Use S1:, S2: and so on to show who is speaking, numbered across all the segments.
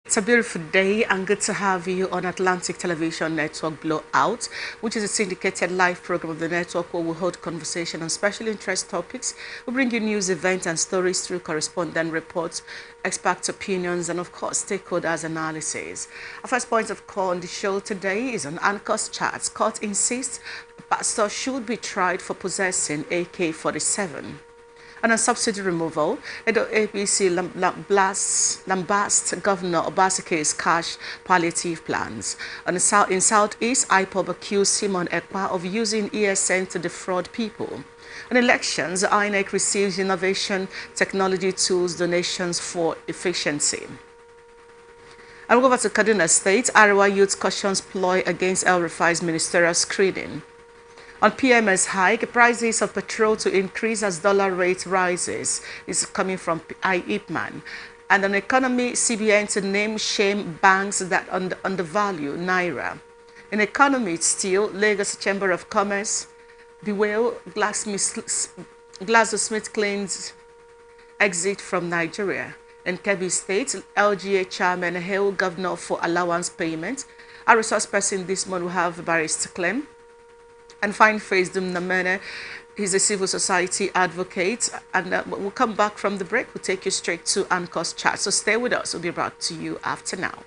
S1: It's a beautiful day and good to have you on Atlantic Television Network Blowout, which is a syndicated live program of the network where we hold conversation on special interest topics. We bring you news, events, and stories through correspondent reports, expert opinions, and of course, stakeholders analysis. Our first point of call on the show today is on Anchor's charts. Court insists pastor should be tried for possessing AK-47. And on subsidy removal, Edo APC lambast Governor Obaseke's cash palliative plans. In Southeast, IPOB accused Simon Ekpa of using ESN to defraud people. On elections, INEC receives innovation technology tools donations for efficiency. And we'll go over to Kaduna State. Arawa Youth cautions ploy against El Rufai's ministerial screening. On PMS hike, prices of petrol to increase as dollar rate rises is coming from IEPMAN. And on economy, CBN to name shame banks that undervalue Naira. In economy, still, Lagos Chamber of Commerce bewail GlaxoSmithKline's claims exit from Nigeria. In Kebbi State, LGA chairman hail governor for allowance payment. A resource person this month will have barrister claim. And Fine Face Dumnamene, he's a civil society advocate. And we'll come back from the break. We'll take you straight to Anchor's chat. So stay with us. We'll be back to you after now.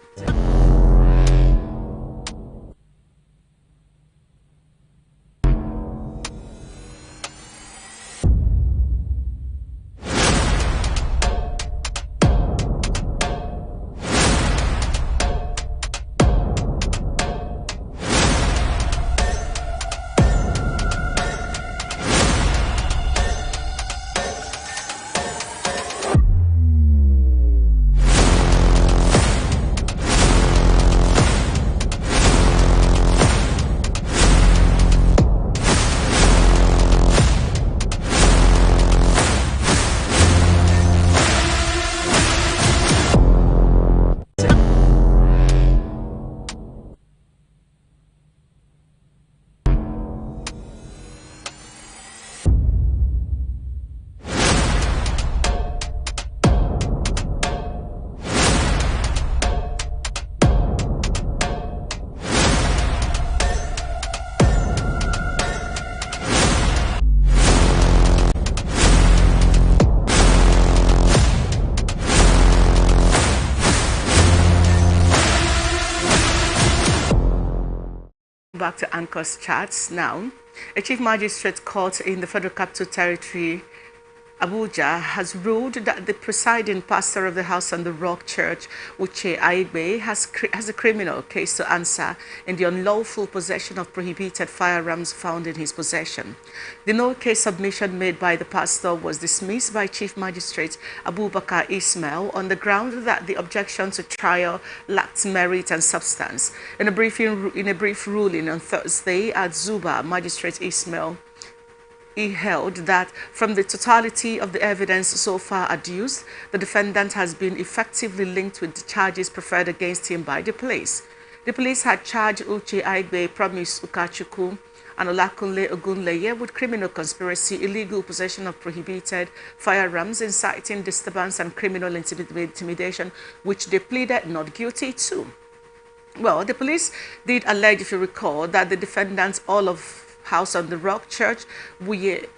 S1: Back to Anchor's charts now. A chief magistrate court in the Federal Capital Territory Abuja has ruled that the presiding pastor of the House on the Rock Church, Uche Aigbe, has a criminal case to answer in the unlawful possession of prohibited firearms found in his possession. The no case submission made by the pastor was dismissed by Chief Magistrate Abubakar Ismail on the ground that the objection to trial lacked merit and substance. In a brief ruling on Thursday at Zuba, Magistrate Ismail he held that from the totality of the evidence so far adduced, the defendant has been effectively linked with the charges preferred against him by the police. The police had charged Uche Aigbe, Promise Ukachukwu, and Olakunle Ogunleye with criminal conspiracy, illegal possession of prohibited firearms, inciting disturbance, and criminal intimidation, which they pleaded not guilty to. Well, the police did allege, if you recall, that the defendants, all of House on the Rock Church, Wuye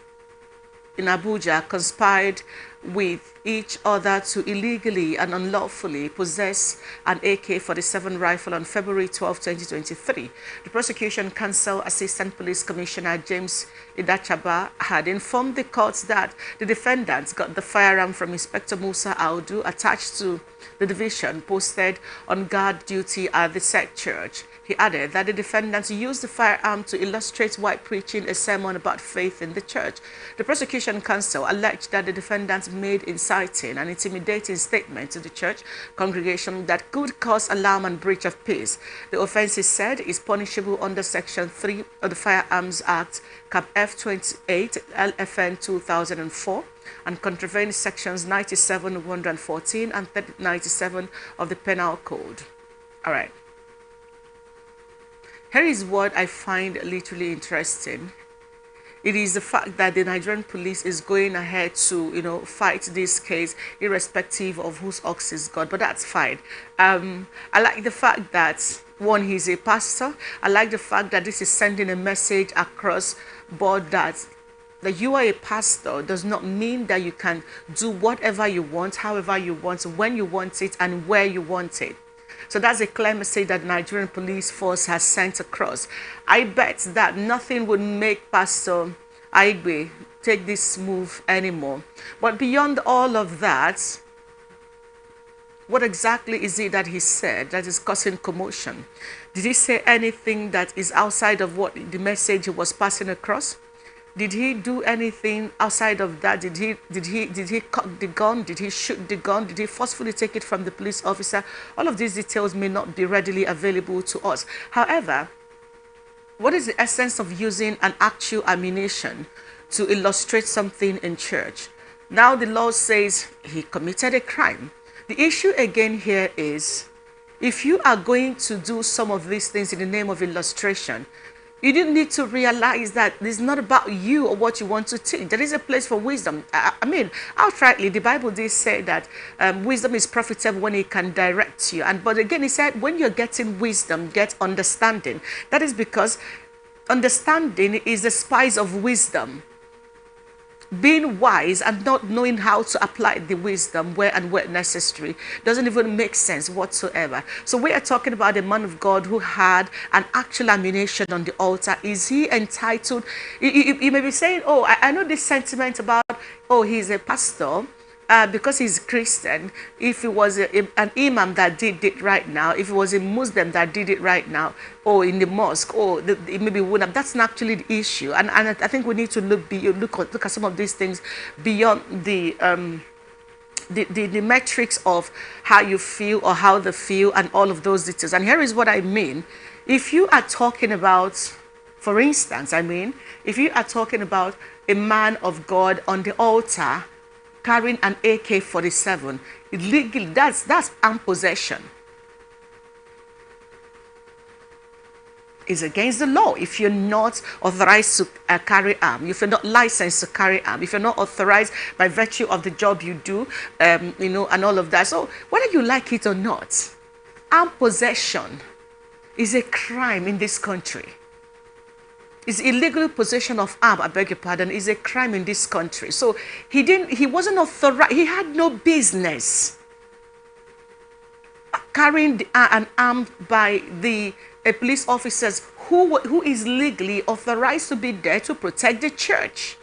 S1: in Abuja, conspired with each other to illegally and unlawfully possess an AK-47 rifle on February 12, 2023. The Prosecution Counsel Assistant Police Commissioner James Idachaba had informed the court that the defendants got the firearm from Inspector Musa Audu attached to the division posted on guard duty at the said church. He added that the defendants used the firearm to illustrate while preaching a sermon about faith in the church. The prosecution counsel alleged that the defendants made inciting and intimidating statements to the church congregation that could cause alarm and breach of peace. The offence, he said, is punishable under Section 3 of the Firearms Act, Cap F 28, LFN 2004, and contravenes Sections 97, 114, and 97 of the Penal Code. All right. Here is what I find literally interesting. It is the fact that the Nigerian police is going ahead to, fight this case irrespective of whose ox is God, but that's fine. I like the fact that, one, he's a pastor. I like the fact that this is sending a message across board that you are a pastor does not mean that you can do whatever you want, however you want, when you want it, and where you want it. So that's a clear message that the Nigerian police force has sent across. I bet that nothing would make Pastor Aigbe take this move anymore. But beyond all of that, what exactly is it that he said that is causing commotion? Did he say anything that is outside of what the message he was passing across? Did he do anything outside of that? Did he cock the gun? Did he shoot the gun? Did he forcefully take it from the police officer? All of these details may not be readily available to us. However, what is the essence of using an actual ammunition to illustrate something in church? Now the law says he committed a crime. The issue again here is, if you are going to do some of these things in the name of illustration, you didn't need to realize that it's not about you or what you want to teach. There is a place for wisdom. I mean, outrightly, the Bible did say that wisdom is profitable when it can direct you. But again, it said, when you're getting wisdom, get understanding. That is because understanding is the spice of wisdom. Being wise and not knowing how to apply the wisdom where necessary doesn't even make sense whatsoever. So we are talking about a man of God who had an actual ammunition on the altar. Is he entitled? You may be saying, oh, I know this sentiment about, oh, he's a pastor. Because he's Christian, if it was an imam that did it right now, if it was a Muslim that did it right now, or in the mosque, or it maybe wouldn't have, that's not actually the issue. And I think we need to look at some of these things beyond the metrics of how you feel or how they feel and all of those details. And here is what I mean. If you are talking about, for instance, if you are talking about a man of God on the altar carrying an AK-47, illegally, that's armed possession. It's against the law if you're not authorized to carry arm, if you're not licensed to carry arm, if you're not authorized by virtue of the job you do, and all of that. So whether you like it or not, armed possession is a crime in this country. It's illegal possession of arm, I beg your pardon, is a crime in this country. So he wasn't authorized, he had no business carrying an arm by the police officers who is legally authorized to be there to protect the church.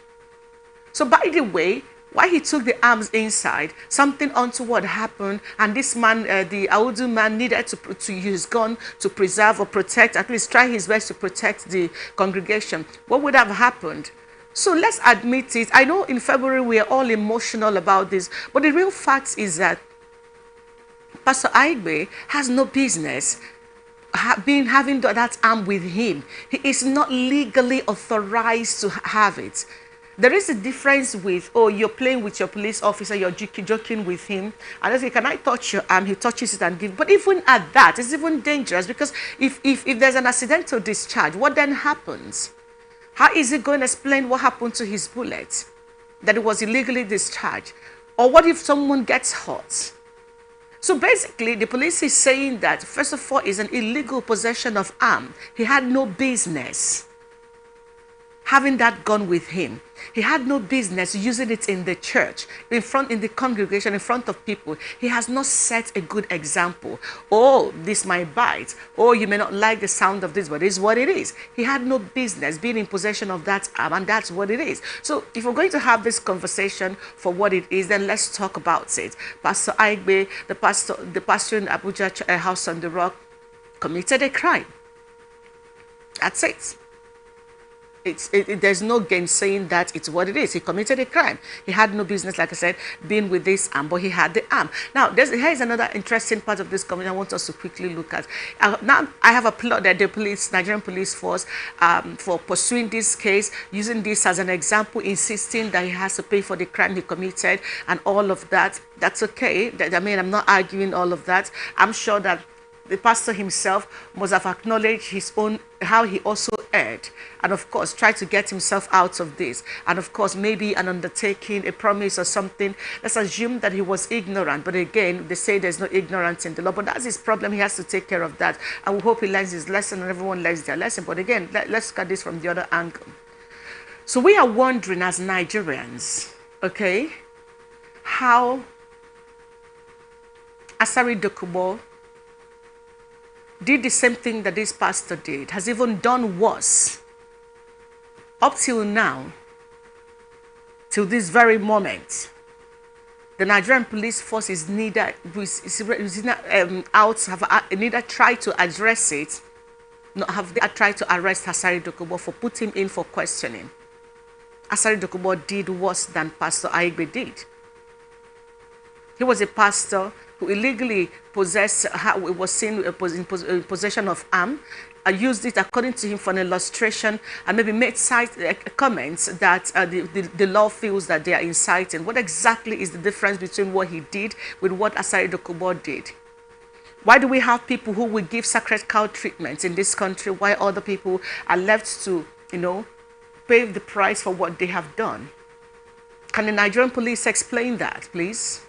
S1: So by the way, Why he took the arms inside, something untoward happened, and this man, the Audu man, needed to use his gun to preserve or protect, at least try his best to protect the congregation. What would have happened? So let's admit it. I know in February we are all emotional about this, but the real fact is that Pastor Aigbe has no business having that arm with him. He is not legally authorized to have it. There is a difference with, oh, you're playing with your police officer, you're joking with him, and I say, can I touch your arm? He touches it and gives. But even at that, it's even dangerous, because if there's an accidental discharge, what then happens? How is he going to explain what happened to his bullet? That it was illegally discharged? Or what if someone gets hurt? So basically, the police is saying that, first of all, it's an illegal possession of arm. He had no business having that gun with him. He had no business using it in the church, in the congregation, in front of people. He has not set a good example. Oh, this might bite. Oh, you may not like the sound of this, but it's what it is. He had no business being in possession of that arm, and that's what it is. So if we're going to have this conversation for what it is, then let's talk about it. Pastor Aigbe, the pastor in Abuja House on the Rock, committed a crime. That's it. There's no gainsaying that it's what it is. He committed a crime. He had no business, like I said, being with this arm, but he had the arm. Now, here's another interesting part of this conversation I want us to quickly look at. Now, I have applauded the Nigerian police force for pursuing this case, using this as an example, insisting that he has to pay for the crime he committed and all of that. That's okay. I mean, I'm not arguing all of that. I'm sure that the pastor himself must have acknowledged his own, how he also erred, and of course tried to get himself out of this, and of course maybe an undertaking, a promise or something. Let's assume that he was ignorant, but again, they say there's no ignorance in the law, but that's his problem. He has to take care of that, and we hope he learns his lesson and everyone learns their lesson. But again, let's look at this from the other angle. So we are wondering as Nigerians, okay, how Asari Dokubo did the same thing that this pastor did, has even done worse. Up till now, till this very moment, the Nigerian police force is neither tried to address it, nor have they tried to arrest Asari Dokubo for putting him in for questioning. Asari Dokubo did worse than Pastor Aigbe did. He was a pastor who illegally possessed, was seen in possession of arm, used it according to him for an illustration, and maybe made comments that the law feels that they are inciting. What exactly is the difference between what he did with what Asari Dokubo did? Why do we have people who will give sacred cow treatments in this country while other people are left to, pay the price for what they have done? Can the Nigerian police explain that, please?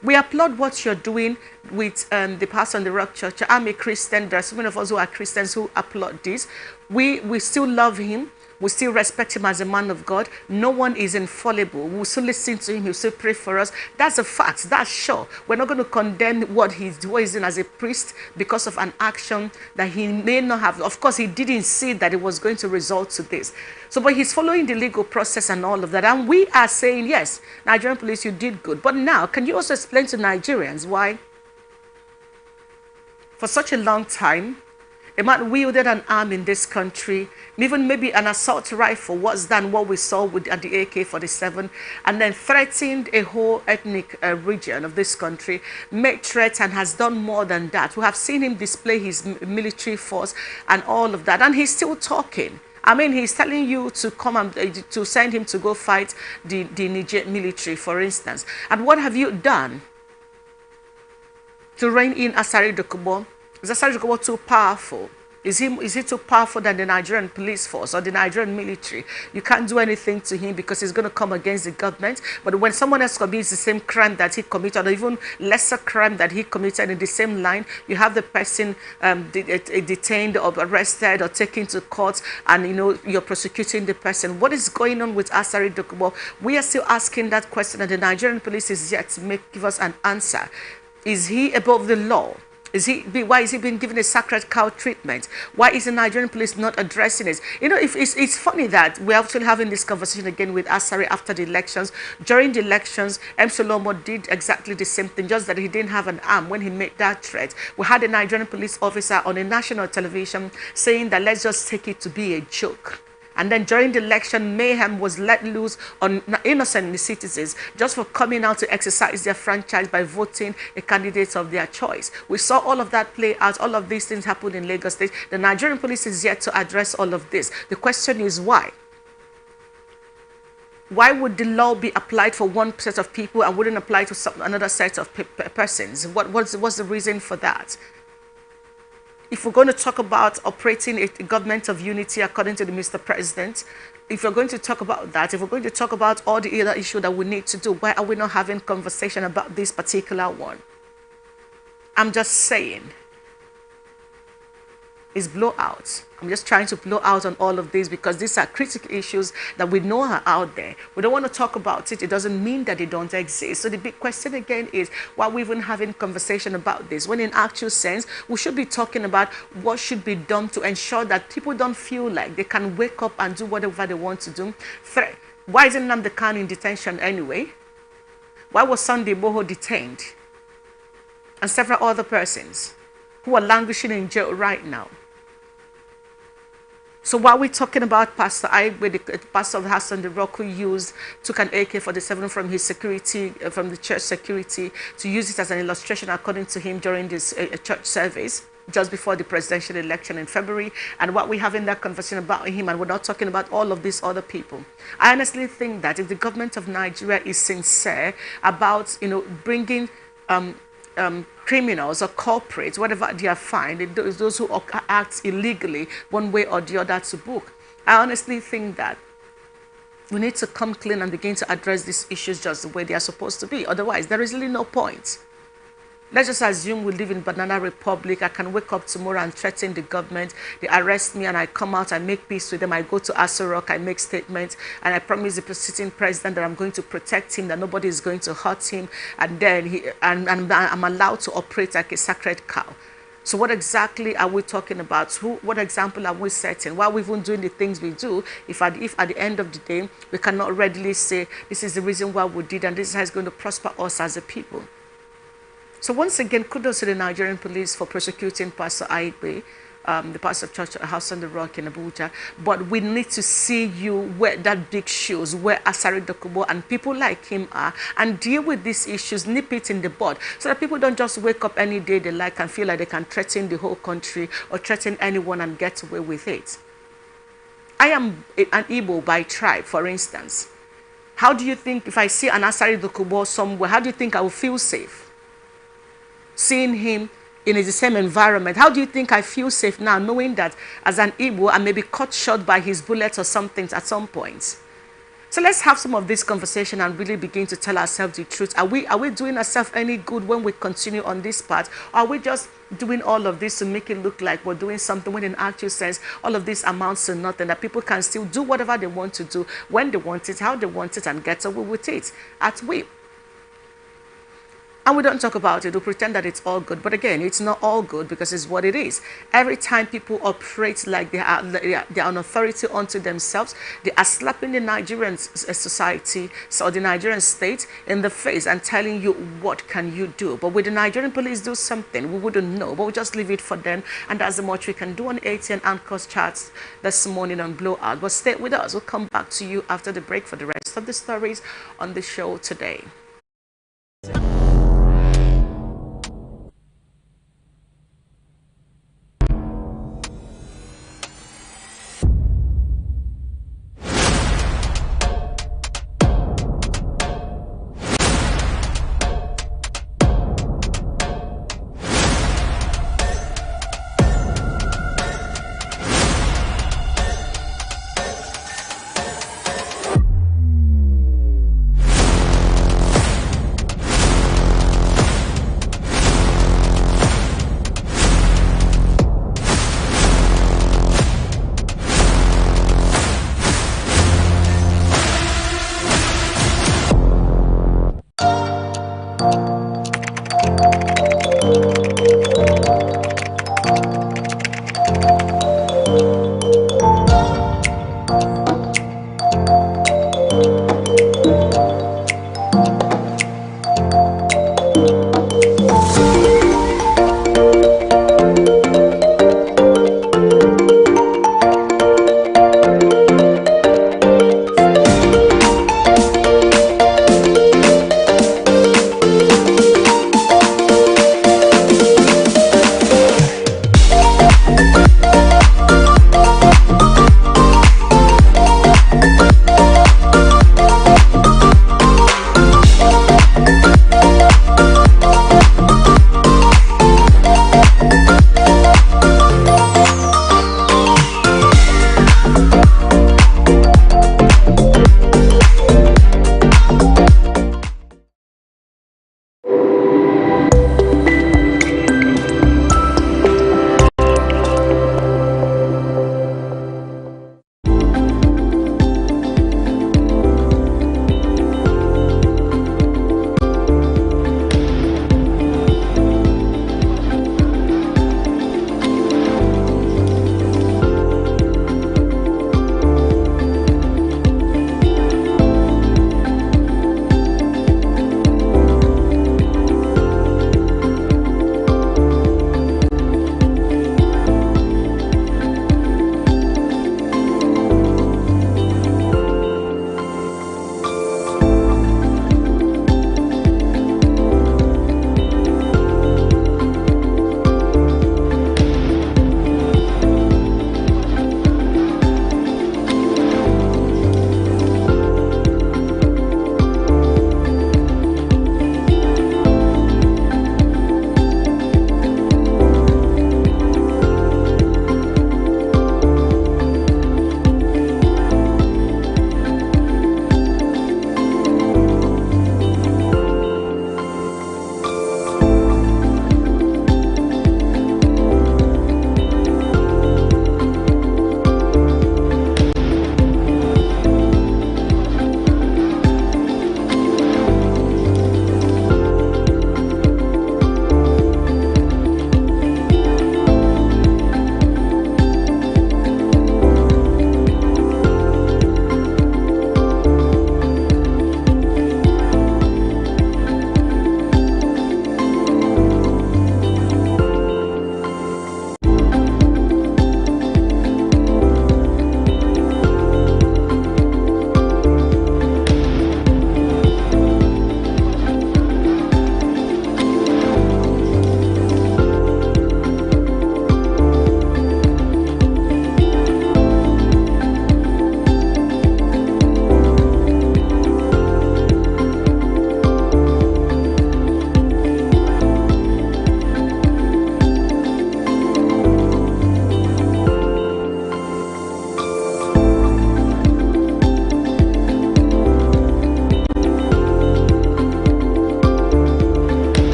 S1: We applaud what you're doing with the pastor on the Rock Church. I'm a Christian. There are so many of us who are Christians who applaud this. We still love him. We still respect him as a man of God. No one is infallible. We'll still listen to him. He'll still pray for us. That's a fact. That's sure. We're not going to condemn what he's doing as a priest because of an action that he may not have. Of course, he didn't see that it was going to result to this. So, but he's following the legal process and all of that. And we are saying, yes, Nigerian police, you did good. But now, can you also explain to Nigerians why, for such a long time, a man wielded an arm in this country, even maybe an assault rifle, worse than what we saw at the AK-47, and then threatened a whole ethnic region of this country, made threats and has done more than that. We have seen him display his military force and all of that, and he's still talking. I mean, he's telling you to come and to send him to go fight the Niger military, for instance. And what have you done to rein in Asari Dokubo? Is Asari Dokubo too powerful? Is he too powerful than the Nigerian police force or the Nigerian military? You can't do anything to him because he's going to come against the government. But when someone else commits the same crime that he committed, or even lesser crime that he committed in the same line, you have the person detained or arrested or taken to court, and you're prosecuting the person. What is going on with Asari Dokubo? We are still asking that question, and the Nigerian police is yet to give us an answer. Is he above the law? Why is he being given a sacred cow treatment? Why is the Nigerian police not addressing it? You know, if it's funny that we're actually having this conversation again with Asari after the elections. During the elections, M. Solomo did exactly the same thing, just that he didn't have an arm when he made that threat. We had a Nigerian police officer on a national television saying that let's just take it to be a joke. And then during the election, mayhem was let loose on innocent citizens just for coming out to exercise their franchise by voting a candidate of their choice. We saw all of that play out. All of these things happen in Lagos State. The Nigerian police is yet to address all of this. The question is why? Why would the law be applied for one set of people and wouldn't apply to another set of persons? What's the reason for that? If we're going to talk about operating a government of unity according to the Mr. President, if we're going to talk about that, if we're going to talk about all the other issues that we need to do, why are we not having conversation about this particular one? I'm just saying. Is blowout. I'm just trying to blow out on all of these because these are critical issues that we know are out there. We don't want to talk about it. It doesn't mean that they don't exist. So the big question again is why are we even having conversation about this? When in actual sense, we should be talking about what should be done to ensure that people don't feel like they can wake up and do whatever they want to do. Why isn't Nnamdi Kanu in detention anyway? Why was Sunday Boho detained? And several other persons who are languishing in jail right now. So while we're talking about Pastor Aigbe, the pastor of the House on the Rock, who took an AK-47 from his security, from the church security, to use it as an illustration, according to him, during this church service, just before the presidential election in February, and what we have in that conversation about him, and we're not talking about all of these other people. I honestly think that if the government of Nigeria is sincere about, bringing criminals or culprits, whatever they are fined, those who act illegally one way or the other to book. I honestly think that we need to come clean and begin to address these issues just the way they are supposed to be. Otherwise, there is really no point. Let's just assume we live in Banana Republic. I can wake up tomorrow and threaten the government. They arrest me and I come out, I make peace with them. I go to Aso Rock, I make statements, and I promise the sitting president that I'm going to protect him, that nobody is going to hurt him. And then I'm allowed to operate like a sacred cow. So what exactly are we talking about? What example are we setting? Why are we even doing the things we do if at the end of the day, we cannot readily say, this is the reason why we did, and this is how it's going to prosper us as a people? So once again, kudos to the Nigerian police for prosecuting Pastor Aigbe, the pastor of Church House on the Rock in Abuja. But we need to see you wear that big shoes, where Asari Dokubo and people like him are, and deal with these issues, nip it in the bud, so that people don't just wake up any day they like and feel like they can threaten the whole country or threaten anyone and get away with it. I am an Igbo by tribe, for instance. How do you think if I see an Asari Dokubo somewhere, how do you think I will feel safe? Seeing him in the same environment, how do you think I feel safe now, knowing that as an Igbo, I may be cut short by his bullets or something at some point? So let's have some of this conversation and really begin to tell ourselves the truth. Are we doing ourselves any good when we continue on this path? Or are we just doing all of this to make it look like we're doing something when in actual sense, all of this amounts to nothing, that people can still do whatever they want to do, when they want it, how they want it, and get away with it at will? And we don't talk about it, we pretend that it's all good. But again, it's not all good because it's what it is. Every time people operate like they are an authority unto themselves, they are slapping the Nigerian society or the Nigerian state in the face and telling you, what can you do? But with the Nigerian police do something, we wouldn't know, but we'll just leave it for them. And that's the much we can do on ATN Anchor's charts this morning on Blowout. But stay with us. We'll come back to you after the break for the rest of the stories on the show today.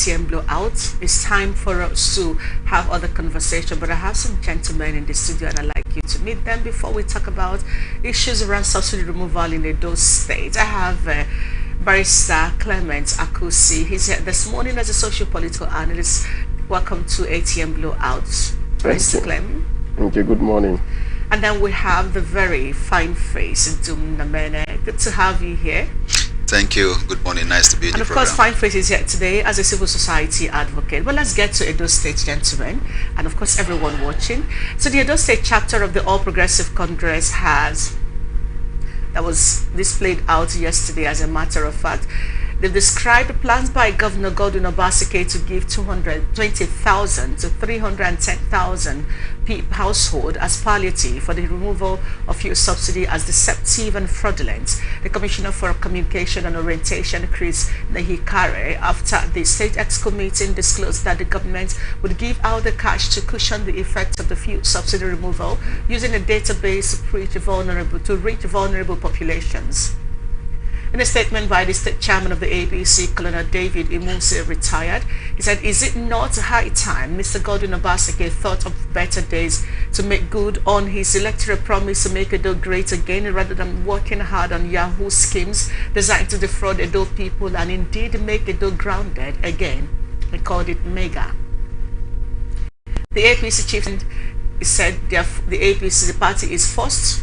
S1: ATM blowout. It's time for us to have other conversation, but I have some gentlemen in the studio and I'd like you to meet them before we talk about issues around subsidy removal in Edo State. I have Barrister Clement Akusi. He's here this morning as a socio-political analyst. Welcome to ATM blowout, Barrister Clement.
S2: Thank you. Good morning.
S1: And then we have the very fine face, Dum Namene. Good to have you here.
S3: Thank you. Good morning. Nice to be in the program.
S1: And of course, Fine Face is here today as a civil society advocate. Well, let's get to Edo State, gentlemen, and of course, everyone watching. So the Edo State chapter of the All Progressive Congress that was displayed out yesterday, as a matter of fact. They've described plans by Governor Godwin Obaseki to give 220,000 to 310,000 households as palliative for the removal of fuel subsidy as deceptive and fraudulent. The Commissioner for Communication and Orientation, Chris Nahikare, after the State Exco meeting, disclosed that the government would give out the cash to cushion the effects of the fuel subsidy removal using a database to reach vulnerable populations. In a statement by the state chairman of the APC, Colonel David Imuse, retired, he said, "Is it not high time Mr. Godwin Obaseki thought of better days to make good on his electoral promise to make Edo great again, rather than working hard on Yahoo schemes designed to defraud Edo people and indeed make Edo grounded again?" He called it mega. The APC chief said the party is forced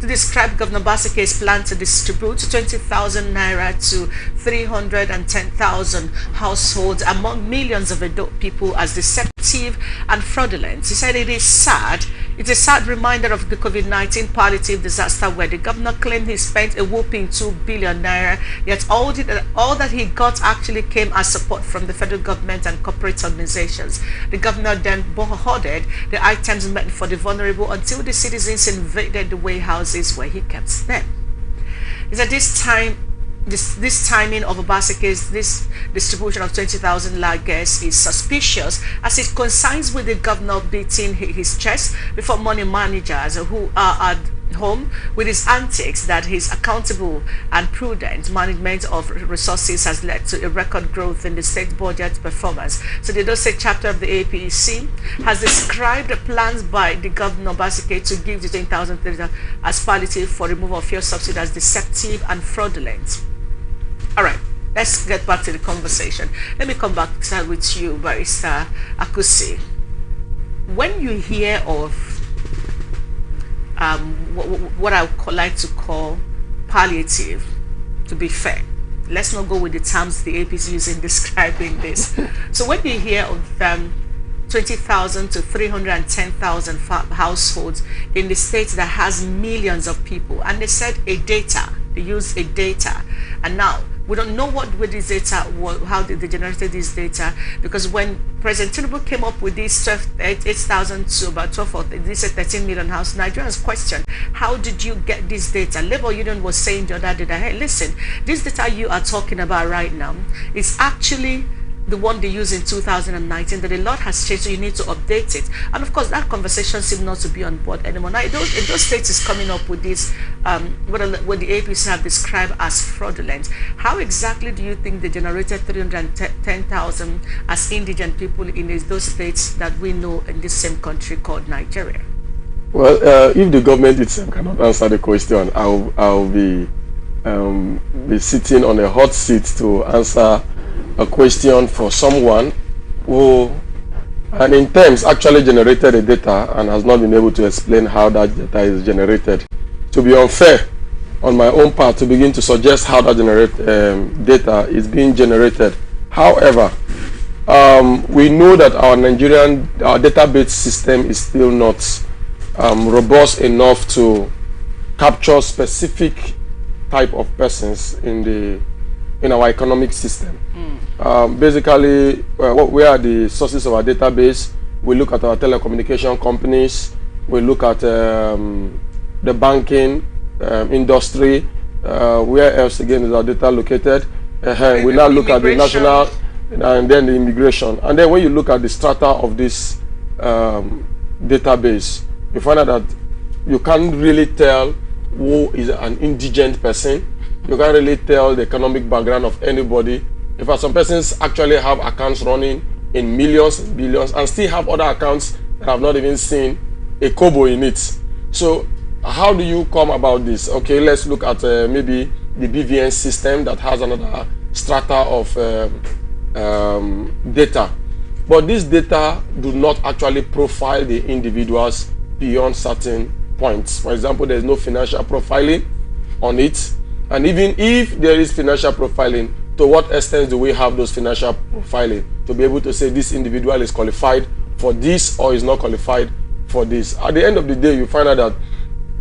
S1: to describe Governor Obaseki's plan to distribute 20,000 naira to 310,000 households among millions of adult people as deceptive and fraudulent. He said it is sad. It's a sad reminder of the COVID-19 palliative disaster where the governor claimed he spent a whopping 2 billion naira, yet all that he got actually came as support from the federal government and corporate organizations. The governor then hoarded the items meant for the vulnerable until the citizens invaded the warehouses where he kept them. He said this timing of Obaseki's distribution of 20,000 laggers is suspicious, as it coincides with the governor beating his chest before money managers who are at home with his antics that his accountable and prudent management of resources has led to a record growth in the state budget performance. So the Edo State chapter of the APC has described the plans by the governor Obaseki to give the 10,000 as palliative for removal of fuel subsidy as deceptive and fraudulent. All right, let's get back to the conversation. Let me come back with you, Barrister Akusi. When you hear of what I would like to call palliative, to be fair, let's not go with the terms the APC is in describing this. So when you hear of 20,000 to 310,000 households in the state that has millions of people, and they said they used a data, and now we don't know what with this data, how did they generate this data, because when President Tinubu came up with these 8,000 to about 12 or this 13 million house, Nigerians questioned, how did you get this data? Labour Union was saying the other day that, hey, listen, this data you are talking about right now is actually the one they used in 2019, that a lot has changed, so you need to update it. And of course, that conversation seemed not to be on board anymore. Now, those states is coming up with this, what the APC have described as fraudulent. How exactly do you think they generated 310,000 as indigent people in those states that we know in this same country called Nigeria?
S2: Well, if the government itself cannot answer the question, I'll be sitting on a hot seat to answer a question for someone who, and in terms, actually generated the data and has not been able to explain how that data is generated. To be unfair on my own part to begin to suggest how that data is being generated. However, we know that our database system is still not robust enough to capture specific type of persons in our economic system. Basically, where are the sources of our database? We look at our telecommunication companies, we look at the banking industry. Where else again is our data located? We now look at the national, and then the immigration. And then when you look at the strata of this database, you find out that you can't really tell who is an indigent person You can't really tell the economic background of anybody. In fact, some persons actually have accounts running in millions and billions and still have other accounts that have not even seen a kobo in it. So how do you come about this? Okay, let's look at maybe the BVN system that has another strata of data. But this data do not actually profile the individuals beyond certain points. For example, there's no financial profiling on it. And even if there is financial profiling, to what extent do we have those financial profiling to be able to say this individual is qualified for this or is not qualified for this? At the end of the day, you find out that,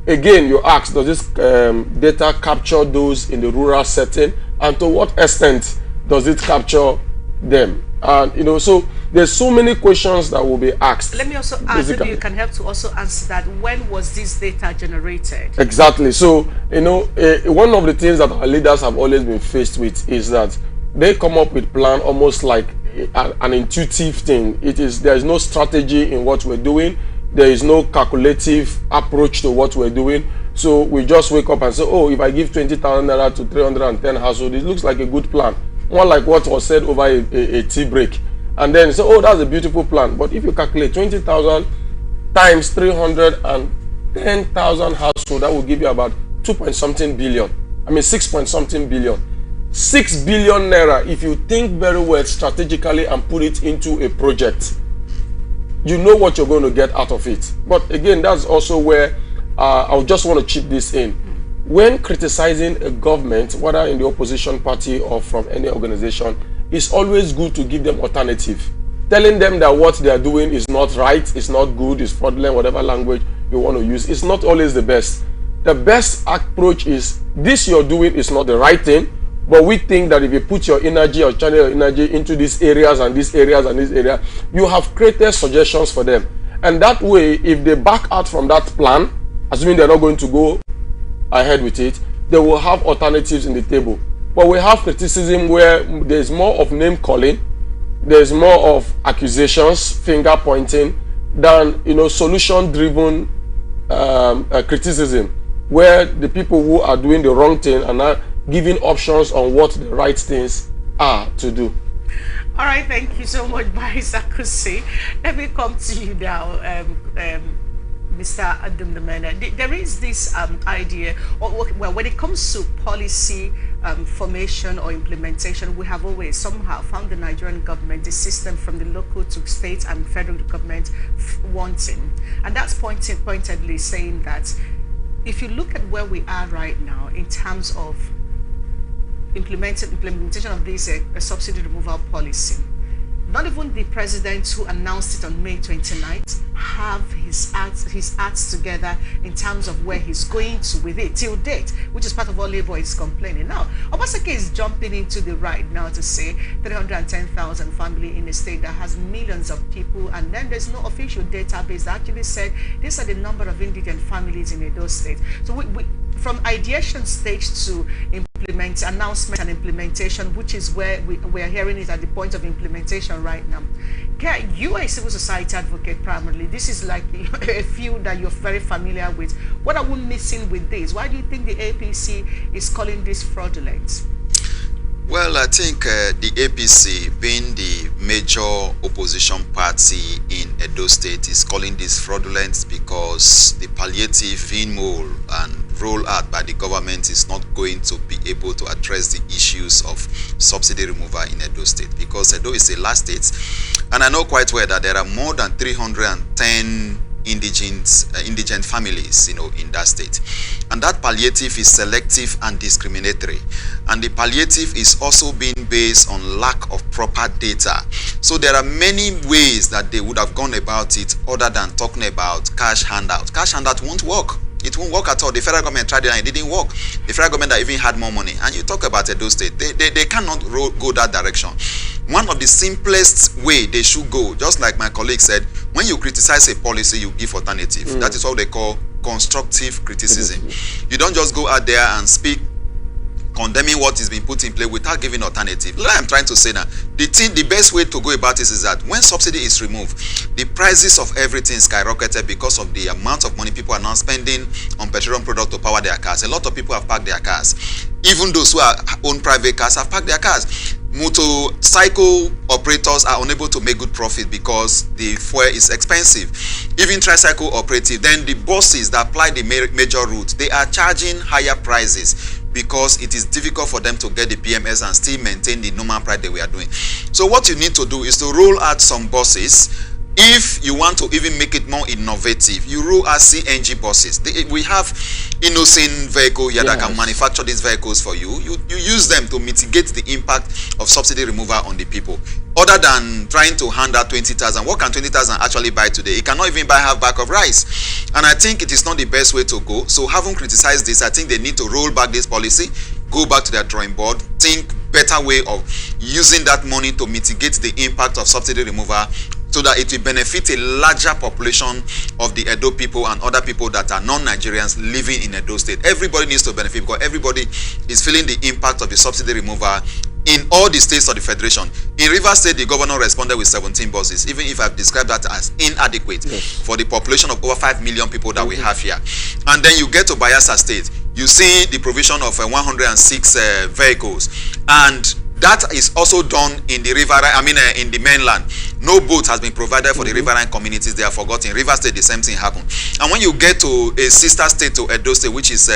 S2: again, you ask, does this data capture those in the rural setting? And to what extent does it capture them? And, you know, so there's so many questions that will be asked.
S1: Let me also ask, maybe you can help to also answer that. When was this data generated?
S2: Exactly. So, you know, one of the things that our leaders have always been faced with is that they come up with plan almost like an intuitive thing. There is no strategy in what we're doing. There is no calculative approach to what we're doing. So we just wake up and say, oh, if I give 20,000 naira to 310 households, it looks like a good plan. More like what was said over a tea break. And then say, oh, that's a beautiful plan. But if you calculate 20,000 times 310,000 households, that will give you about 2-point-something billion. I mean 6-point-something billion. 6 billion naira, if you think very well strategically and put it into a project, you know what you're going to get out of it. But again, that's also where I just want to chip this in. When criticizing a government, whether in the opposition party or from any organization, it's always good to give them alternative. Telling them that what they are doing is not right, it's not good, it's fraudulent, whatever language you want to use, it's not always the best. The best approach is, this you're doing is not the right thing, but we think that if you put your energy or channel your energy into these areas and these areas and this area, you have created suggestions for them. And that way, if they back out from that plan, assuming they're not going to go ahead with it, they will have alternatives in the table. But we have criticism where there's more of name calling, there's more of accusations, finger pointing, than, you know, solution driven criticism, where the people who are doing the wrong thing are not giving options on what the right things are to do.
S1: All right, thank you so much, Barrister Kusi. Let me come to you now, Mr. Adumdamena. There is this idea, well, when it comes to policy formation or implementation, we have always somehow found the Nigerian government, the system from the local to state and federal government wanting. And that's pointedly saying that if you look at where we are right now in terms of implementation of this subsidy removal policy, not even the president who announced it on May 29th have his acts together in terms of where he's going to with it till date, which is part of what Labour is complaining. Now, Obaseki is jumping into the right now to say 310,000 family in a state that has millions of people, and then there's no official database that actually said these are the number of indigent families in Edo State. So we from ideation stage to announcement and implementation, which is where we are hearing it at the point of implementation right now. You are a civil society advocate primarily. This is like a field that you're very familiar with. What are we missing with this? Why do you think the APC is calling this fraudulent?
S3: Well, I think the APC, being the major opposition party in Edo State, is calling this fraudulent because the palliative VINMOL and rollout by the government is not going to be able to address the issues of subsidy removal in Edo State, because Edo is a large state, and I know quite well that there are more than 310 indigent families, you know, in that state, and that palliative is selective and discriminatory, and the palliative is also being based on lack of proper data. So there are many ways that they would have gone about it other than talking about cash handout. Cash handout won't work. It won't work at all. The federal government tried it and it didn't work. The federal government that even had more money. And you talk about Edo State, they cannot go that direction. One of the simplest way they should go, just like my colleague said, when you criticize a policy, you give alternative. That is what they call constructive criticism. You don't just go out there and speak condemning what is being put in place without giving alternative. What I'm trying to say now, the best way to go about this is that when subsidy is removed, the prices of everything skyrocketed because of the amount of money people are now spending on petroleum product to power their cars. A lot of people have parked their cars. Even those who own private cars have parked their cars. Motorcycle operators are unable to make good profit because the fuel is expensive. Even tricycle operative, then the buses that apply the major route, they are charging higher prices because it is difficult for them to get the PMS and still maintain the normal price that we are doing. So what you need to do is to roll out some buses. If you want to even make it more innovative, you roll out CNG buses. We have innocent vehicle here that can manufacture these vehicles for you. You use them to mitigate the impact of subsidy removal on the people. Other than trying to hand out 20,000, what can 20,000 actually buy today? It cannot even buy half bag of rice. And I think it is not the best way to go. So having criticized this, I think they need to roll back this policy, go back to their drawing board, think better way of using that money to mitigate the impact of subsidy removal, so that it will benefit a larger population of the Edo people and other people that are non-Nigerians living in Edo State. Everybody needs to benefit because everybody is feeling the impact of the subsidy removal in all the states of the Federation. In Rivers State, the governor responded with 17 buses, even if I've described that as inadequate for the population of over 5 million people that we have here. And then you get to Bayelsa State, you see the provision of 106 vehicles, and that is also done in the in the mainland. No boat has been provided for the riverine communities. They are forgotten. River State, the same thing happened. And when you get to a sister state to Edo State, which is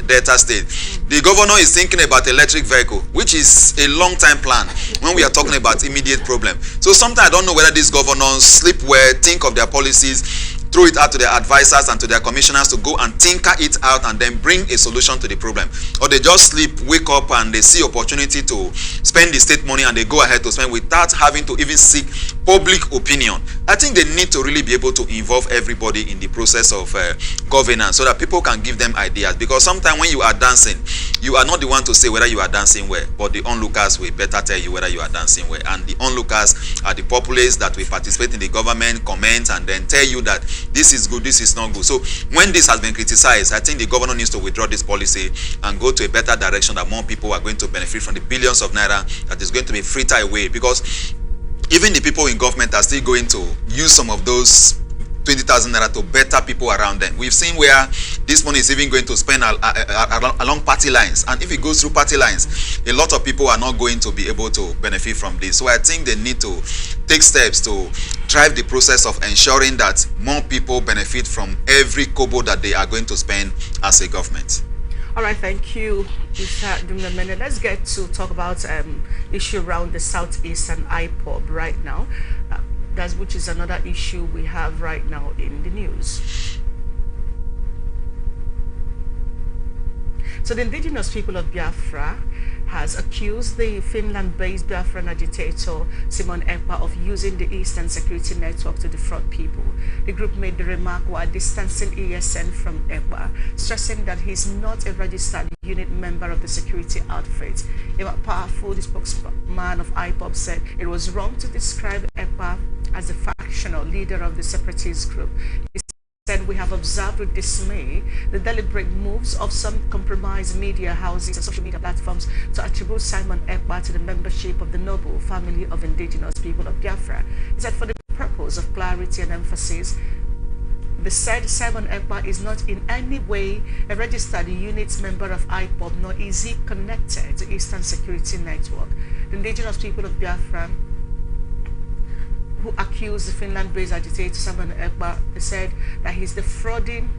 S3: Delta State, the governor is thinking about electric vehicle, which is a long-time plan when we are talking about immediate problem. So sometimes I don't know whether these governors sleep well, think of their policies, throw it out to their advisors and to their commissioners to go and tinker it out and then bring a solution to the problem, or they just sleep, wake up, and they see opportunity to spend the state money and they go ahead to spend without having to even seek public opinion. I think they need to really be able to involve everybody in the process of governance so that people can give them ideas, because sometimes when you are dancing, you are not the one to say whether you are dancing well, but the onlookers will better tell you whether you are dancing well. And the onlookers are the populace that will participate in the government, comment, and then tell you that this is good, this is not good. So when this has been criticized, I think the governor needs to withdraw this policy and go to a better direction that more people are going to benefit from the billions of naira that is going to be frittered away, because even the people in government are still going to use some of those 20,000 naira to better people around them. We've seen where this money is even going to spend along party lines, and if it goes through party lines, a lot of people are not going to be able to benefit from this. So I think they need to take steps to drive the process of ensuring that more people benefit from every kobo that they are going to spend as a government.
S1: All right, thank you, Mr. Dumemene. Let's get to talk about issue around the Southeastern IPOB right now. Which is another issue we have right now in the news. So the indigenous people of Biafra has accused the Finland-based Biafran agitator Simon Ekpa of using the Eastern Security Network to defraud people. The group made the remark while distancing ESN from Ekpa, stressing that he is not a registered unit member of the security outfit. Emma Powerful, the spokesman of IPOB, said it was wrong to describe Ekpa as the factional leader of the separatist group. He said, "We have observed with dismay the deliberate moves of some compromised media houses and social media platforms to attribute Simon Ekpa to the membership of the noble family of indigenous people of Biafra." He said, "For the purpose of clarity and emphasis, the said Simon Ekpa is not in any way a registered unit member of IPOB, nor is he connected to Eastern Security Network." The indigenous people of Biafra, who accused the Finland-based agitator Simon Ekpa, said that he's defrauding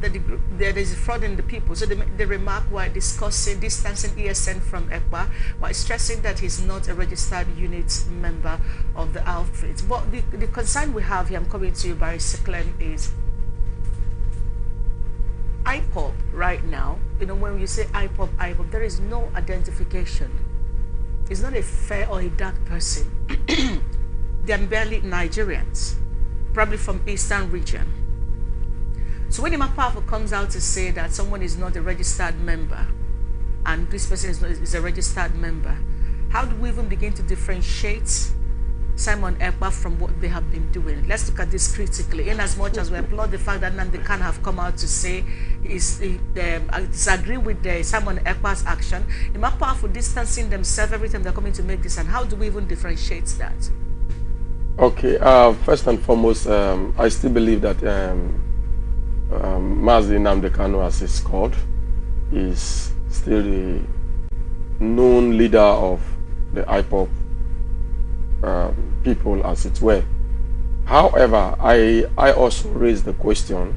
S1: there is fraud in the people. So they remark while discussing distancing ESN from Ekpa, while stressing that he's not a registered unit member of the outfit. But the concern we have here, I'm coming to you, Barry Clem, is IPOB right now. You know, when you say IPOB, there is no identification. It's not a fair or a dark person. They're barely Nigerians, probably from Eastern region. So when Imapafo comes out to say that someone is not a registered member, and this person is a registered member, how do we even begin to differentiate Simon Ekpa from what they have been doing. Let's look at this critically. In as much as we applaud the fact that Nnamdi Kanu have come out to say disagree with Simon Ekpa's action, the more powerful distancing themselves every time they're coming to make this, and how do we even differentiate that?
S2: Okay, first and foremost, I still believe that Mazi Nnamdi Kanu, as it's called, is still the known leader of the IPOB people, as it were. However, I also raise the question,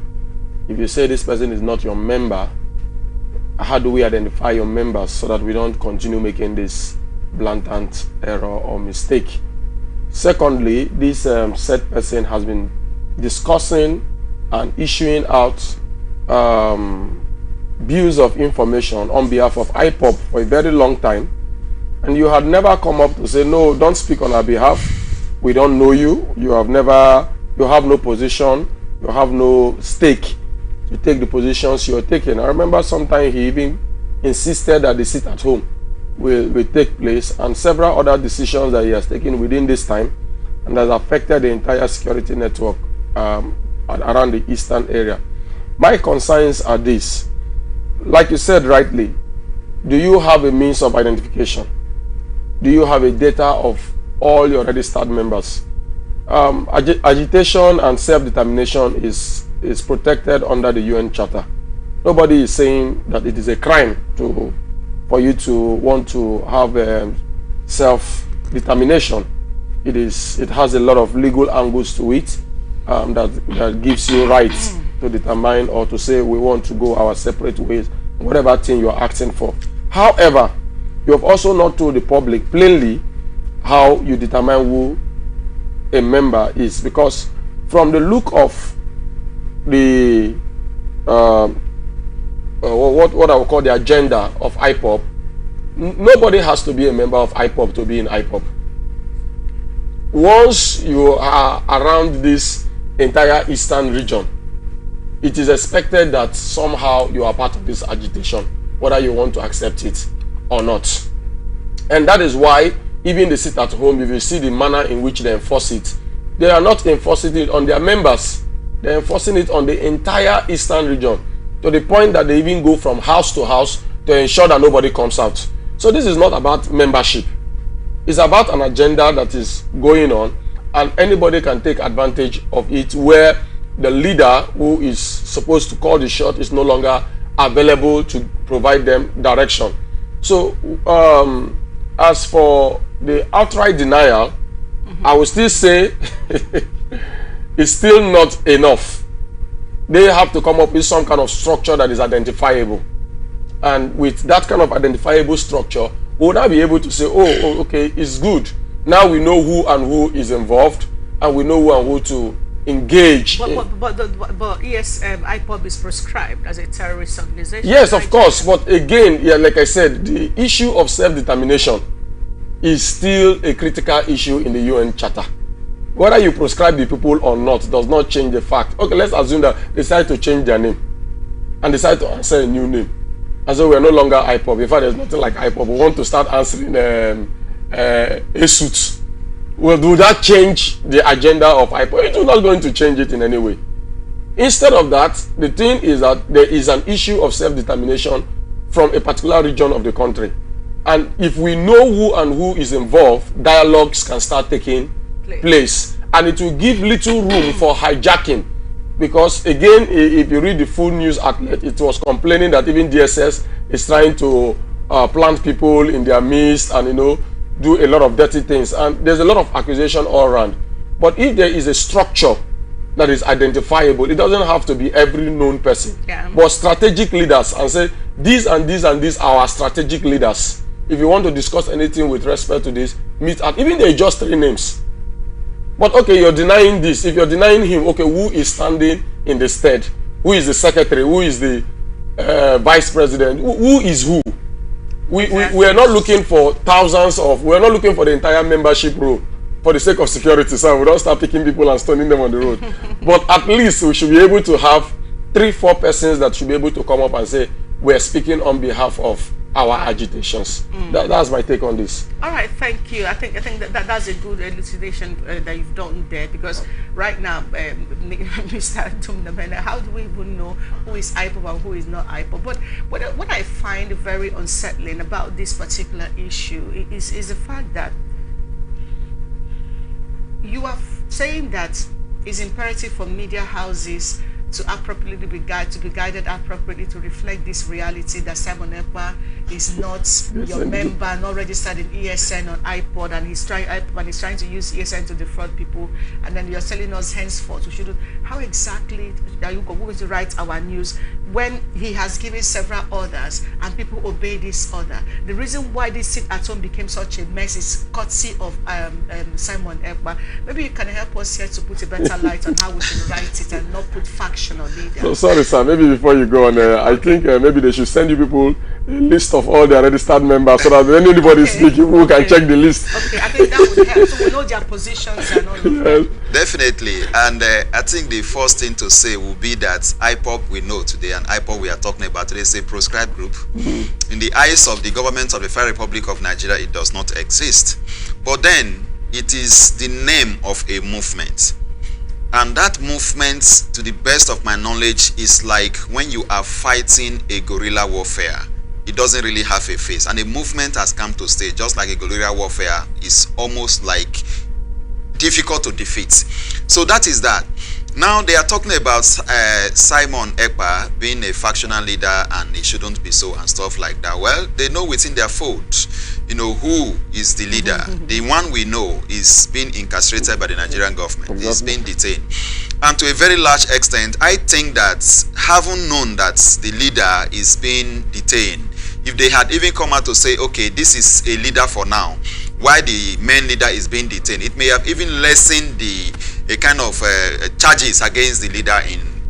S2: if you say this person is not your member, how do we identify your members so that we don't continue making this blatant error or mistake? Secondly, this said person has been discussing and issuing out views of information on behalf of IPOB for a very long time, and you had never come up to say, no, don't speak on our behalf, we don't know you, you have no position, you have no stake to take the positions you're taking. I remember sometime he even insisted that the sit at home will take place, and several other decisions that he has taken within this time, and has affected the entire security network around the eastern area. My concerns are this. Like you said rightly, do you have a means of identification? Do you have a data of all your registered members? Agitation and self-determination is protected under the UN Charter. Nobody is saying that it is a crime for you to want to have self-determination. It has a lot of legal angles to it that gives you rights to determine or to say we want to go our separate ways, whatever thing you are asking for. However, you have also not told the public plainly how you determine who a member is, because from the look of the what I would call the agenda of IPOB, nobody has to be a member of IPOB to be in IPOB. Once you are around this entire eastern region, it is expected that somehow you are part of this agitation, whether you want to accept it or not. And that is why even the sit at home, if you see the manner in which they enforce it, they are not enforcing it on their members, they're enforcing it on the entire eastern region, to the point that they even go from house to house to ensure that nobody comes out. So this is not about membership. It's about an agenda that is going on, and anybody can take advantage of it, where the leader who is supposed to call the shot is no longer available to provide them direction. So as for the outright denial, I would still say it's still not enough. They have to come up with some kind of structure that is identifiable. And with that kind of identifiable structure, we will now be able to say, oh, okay, it's good. Now we know who and who is involved, and we know who and who to engage.
S1: But IPOB is prescribed as a terrorist organization.
S2: Yes, of course. But again, yeah, like I said, the issue of self-determination is still a critical issue in the UN Charter. Whether you proscribe the people or not does not change the fact. Okay, let's assume that they decide to change their name and decide to answer a new name. And so we are no longer IPOB. In fact, there's nothing like IPOB. We want to start answering a suit. Well, do that change the agenda of IPOB? It is not going to change it in any way. Instead of that, the thing is that there is an issue of self-determination from a particular region of the country. And if we know who and who is involved, dialogues can start taking place. And it will give little room for hijacking. Because again, if you read the full news outlet, it was complaining that even DSS is trying to plant people in their midst and, do a lot of dirty things. And there's a lot of accusation all around. But if there is a structure that is identifiable, it doesn't have to be every known person. Yeah. But strategic leaders, and say, these and these and these are our strategic leaders. If you want to discuss anything with respect to this, meet at, even there are just 3 names. But okay, you're denying this. If you're denying him, okay, who is standing in the stead? Who is the secretary? Who is the vice president? Who is who? We are not looking for we are not looking for the entire membership roll for the sake of security. So we don't start picking people and stoning them on the road. But at least we should be able to have 3-4 persons that should be able to come up and say, we're speaking on behalf of our agitations. That's my take on this.
S1: All right, thank you. I think that's a good elucidation that you've done there, because right now, Mr. Tumnamena, how do we even know who is IPOB and who is not IPOB? But what I find very unsettling about this particular issue is the fact that you are saying that it's imperative for media houses to appropriately be guided appropriately to reflect this reality that Simon Ekpa is not your member, not registered in ESN or iPod, and he's trying to use ESN to defraud people, and then you're telling us henceforth we shouldn't. How exactly are you going to write our news when he has given several orders and people obey this order? The reason why this sit at home became such a mess is courtesy of Simon Ekpa. Maybe you can help us here to put a better light on how we should write it and not put factional leaders.
S2: So sorry, sir. Maybe before you go on, I think maybe they should send you people a list of all their registered members so that when anybody speaks, people can check the list.
S1: Okay, I think that would help. So we know their positions and all of that.
S3: Definitely. And I think the first thing to say will be that IPOB we know today, and IPOB we are talking about today, is a proscribed group. In the eyes of the government of the Federal Republic of Nigeria, it does not exist. But then, it is the name of a movement. And that movement, to the best of my knowledge, is like when you are fighting a guerrilla warfare. It doesn't really have a face. And a movement has come to stay, just like a guerrilla warfare is almost like difficult to defeat. So that is that. Now they are talking about Simon Ekpa being a factional leader and it shouldn't be so and stuff like that. Well, they know within their fold, you know, who is the leader. The one we know is being incarcerated by the Nigerian government. He's being detained. And to a very large extent, I think that having known that the leader is being detained, if they had even come out to say, okay, this is a leader for now, why the main leader is being detained, it may have even lessened the kind of charges against the leader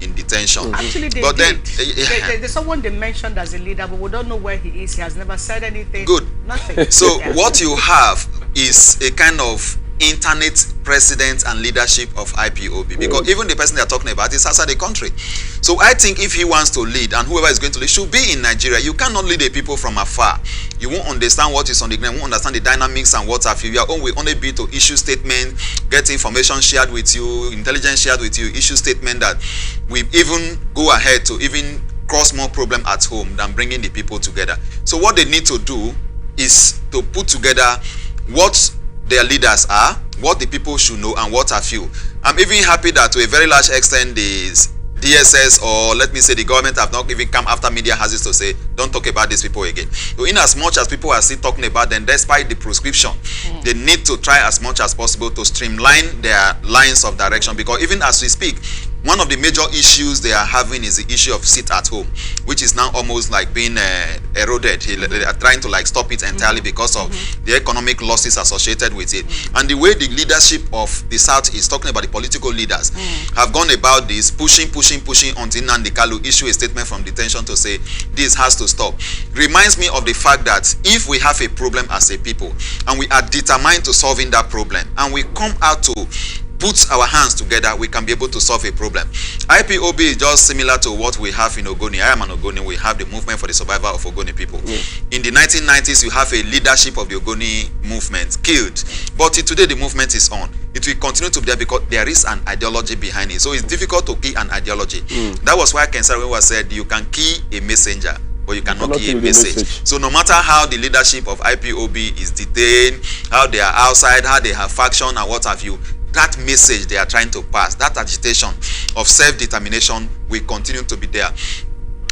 S3: in detention.
S1: Actually, they
S3: but
S1: did.
S3: Then
S1: there's someone they mentioned as a leader, but we don't know where he is. He has never said anything.
S3: Good.
S1: Nothing.
S3: So what you have is a kind of internet president and leadership of IPOB, because even the person they're talking about is outside the country. So I think if he wants to lead, and whoever is going to lead should be in Nigeria. You cannot lead the people from afar. You won't understand what is on the ground, you won't understand the dynamics and what have you. Your own will only be to issue statement, get information shared with you, intelligence shared with you, issue statement that we even go ahead to even cause more problem at home than bringing the people together. So what they need to do is to put together what their leaders are, what the people should know, and what have you. I'm even happy that to a very large extent the DSS, or let me say the government, have not even come after media houses to say, don't talk about these people again. So in as much as people are still talking about them, despite the prescription, they need to try as much as possible to streamline their lines of direction, because even as we speak, one of the major issues they are having is the issue of sit at home, which is now almost like being eroded. They are trying to like stop it entirely because of the economic losses associated with it. And the way the leadership of the South is talking about, the political leaders have gone about this, pushing until Nnamdi Kanu issue a statement from detention to say this has to stop. Reminds me of the fact that if we have a problem as a people and we are determined to solving that problem, and we come out to put our hands together, we can be able to solve a problem. IPOB is just similar to what we have in Ogoni. I am an Ogoni. We have the movement for the survival of Ogoni people. In the 1990s, you have a leadership of the Ogoni movement killed. But today, the movement is on. It will continue to be there because there is an ideology behind it. So it's difficult to kill an ideology. That was why Ken Saro said you can kill a messenger, but you cannot kill a message. So no matter how the leadership of IPOB is detained, how they are outside, how they have faction and what have you, that message they are trying to pass, that agitation of self-determination will continue to be there.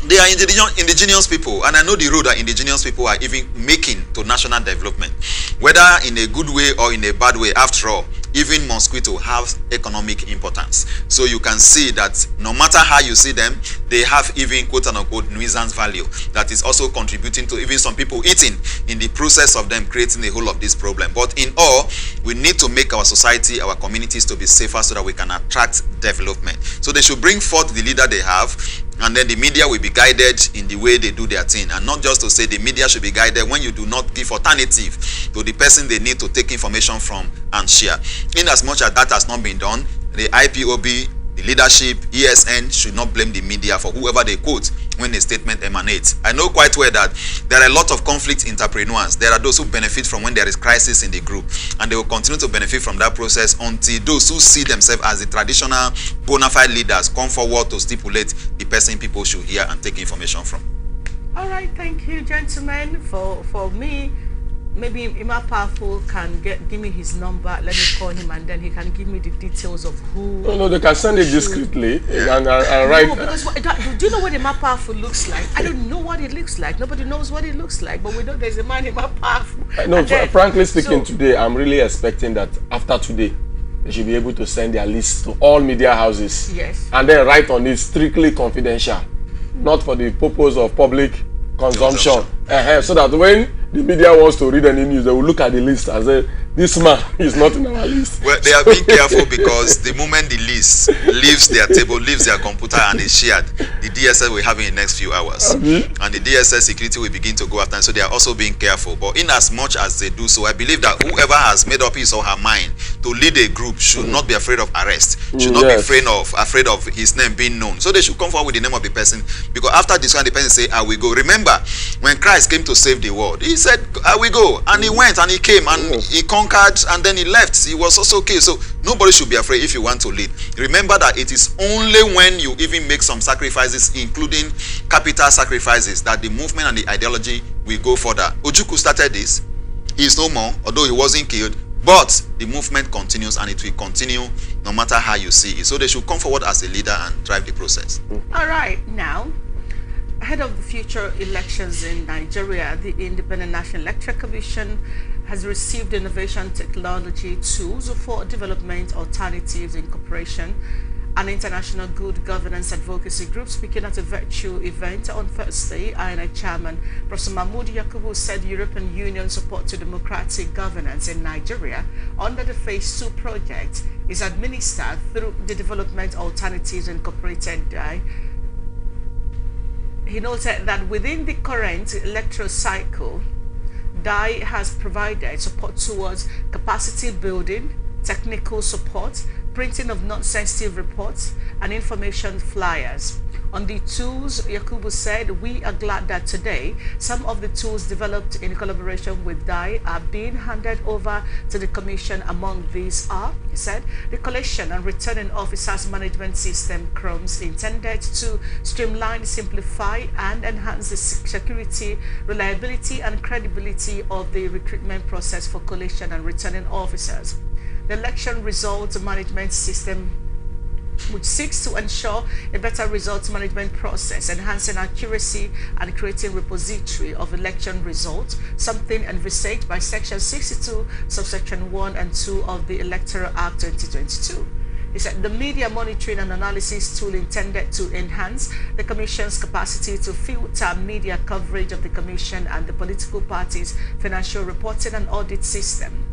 S3: They are indigenous people, and I know the road that indigenous people are even making to national development, whether in a good way or in a bad way. After all, even mosquito have economic importance. So you can see that no matter how you see them, they have even quote-unquote nuisance value that is also contributing to even some people eating in the process of them creating the whole of this problem. But in all, we need to make our society, our communities to be safer so that we can attract development. So they should bring forth the leader they have, and then the media will be guided in the way they do their thing. And not just to say the media should be guided when you do not give alternative to the person they need to take information from and share. In as much as that has not been done, the IPOB The leadership, ESN, should not blame the media for whoever they quote when a statement emanates. I know quite well that there are a lot of conflict entrepreneurs. There are those who benefit from when there is crisis in the group, and they will continue to benefit from that process until those who see themselves as the traditional bona fide leaders come forward to stipulate the person people should hear and take information from.
S1: All right, thank you, gentlemen. For me, maybe Ima Powerful can give me his number. Let me call him, and then he can give me the details of who.
S2: No, they can send it discreetly and write.
S1: No, because do you know what Ima Powerful looks like? I don't know what he looks like. Nobody knows what he looks like, but we know there's a man Ima Powerful.
S2: No, frankly speaking, today I'm really expecting that after today, they should be able to send their list to all media houses.
S1: Yes.
S2: And then write on it strictly confidential, not for the purpose of public consumption. So that when the media wants to read any news, they will look at the list and say, this man is not in our list.
S3: Well, they are being careful because the moment the list leaves their table, leaves their computer and is shared, the DSS will have in the next few hours. And the DSS security will begin to go after them. So they are also being careful. But in as much as they do so, I believe that whoever has made up his or her mind to lead a group should not be afraid of arrest, should not be afraid of his name being known. So they should come forward with the name of the person, because after this one, the person say, I will go. Remember, when Christ came to save the world, he said, I will go. And he went and he came and he conquered and then he left. He was also okay. So nobody should be afraid if you want to lead. Remember that it is only when you even make some sacrifices, including capital sacrifices, that the movement and the ideology will go further. Ojukwu started this. He is no more, although he wasn't killed. But the movement continues, and it will continue no matter how you see it. So they should come forward as a leader and drive the process.
S1: All right, now, ahead of the future elections in Nigeria, the Independent National Electoral Commission has received innovation technology tools for development alternatives in cooperation. An international good governance advocacy group speaking at a virtual event on Thursday, INEC chairman Professor Mahmoud Yakubu said the European Union support to democratic governance in Nigeria under the Phase 2 project is administered through the development alternatives incorporated by. He noted that within the current electoral cycle, DAI has provided support towards capacity building, technical support, printing of non-sensitive reports, and information flyers. On the tools, Yakubu said, we are glad that today some of the tools developed in collaboration with DAI are being handed over to the Commission. Among these are, he said, the Collection and Returning Officers Management System (CROMS), intended to streamline, simplify, and enhance the security, reliability, and credibility of the recruitment process for collection and returning officers. The Election Results Management System, which seeks to ensure a better results management process, enhancing accuracy and creating repository of election results, something envisaged by Section 62, subsection 1 and 2 of the Electoral Act 2022. He said the media monitoring and analysis tool intended to enhance the Commission's capacity to filter media coverage of the Commission and the political parties' financial reporting and audit system.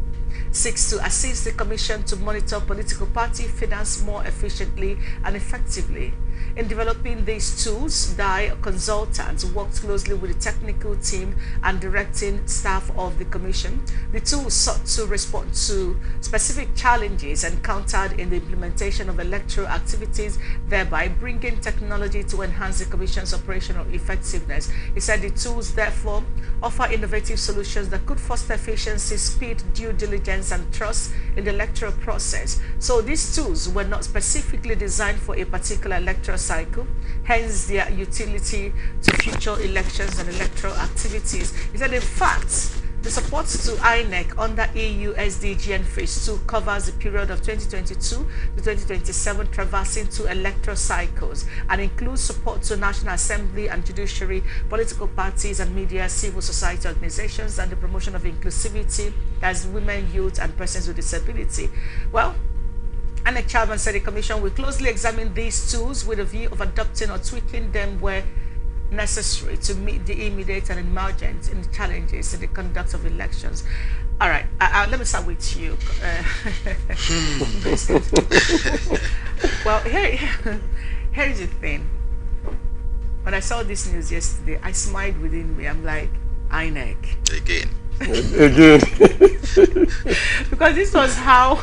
S1: Seeks to assist the Commission to monitor political party finance more efficiently and effectively. In developing these tools, DAI consultants worked closely with the technical team and directing staff of the Commission. The tools sought to respond to specific challenges encountered in the implementation of electoral activities, thereby bringing technology to enhance the Commission's operational effectiveness. He said the tools, therefore, offer innovative solutions that could foster efficiency, speed, due diligence, and trust in the electoral process. So these tools were not specifically designed for a particular electoral cycle, hence their utility to future elections and electoral activities. He said, in fact, the support to INEC under EU SDGN Phase 2 covers the period of 2022 to 2027, traversing two electoral cycles, and includes support to National Assembly and Judiciary, political parties and media, civil society organizations, and the promotion of inclusivity as women, youth, and persons with disability. Well, INEC chairman said the Commission will closely examine these tools with a view of adopting or tweaking them where necessary to meet the immediate and emergent challenges in the conduct of elections. All right, let me start with you. Well, here's the thing. When I saw this news yesterday, I smiled within me. I'm like, INEC.
S3: Again.
S2: Again.
S1: Because this was how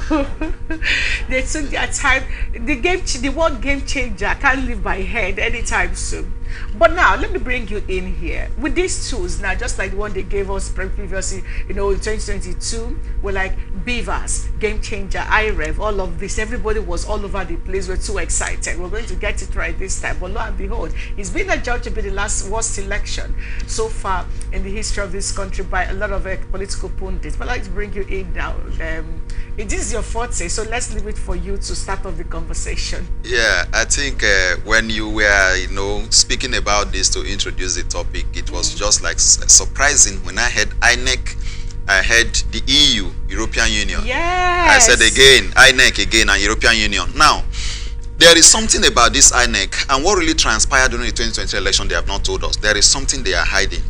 S1: they took their time. The word game changer can't leave my head anytime soon. But now let me bring you in here with these tools now, just like the one they gave us previously, in 2022. We're like Beavers, Game Changer, iRev, all of this. Everybody was all over the place. We're too excited. We're going to get it right this time. But lo and behold, it's been adjudged to be the worst election so far in the history of this country by a lot of political pundits. But I'd like to bring you in now. It is your forte, so let's leave it for you to start off the conversation.
S3: Yeah, I think when you were, speaking about this to introduce the topic, it was just like surprising when I heard INEC, I heard the EU, European Union.
S1: Yes.
S3: I said again, INEC again, and European Union. Now, there is something about this INEC, and what really transpired during the 2020 election, they have not told us. There is something they are hiding.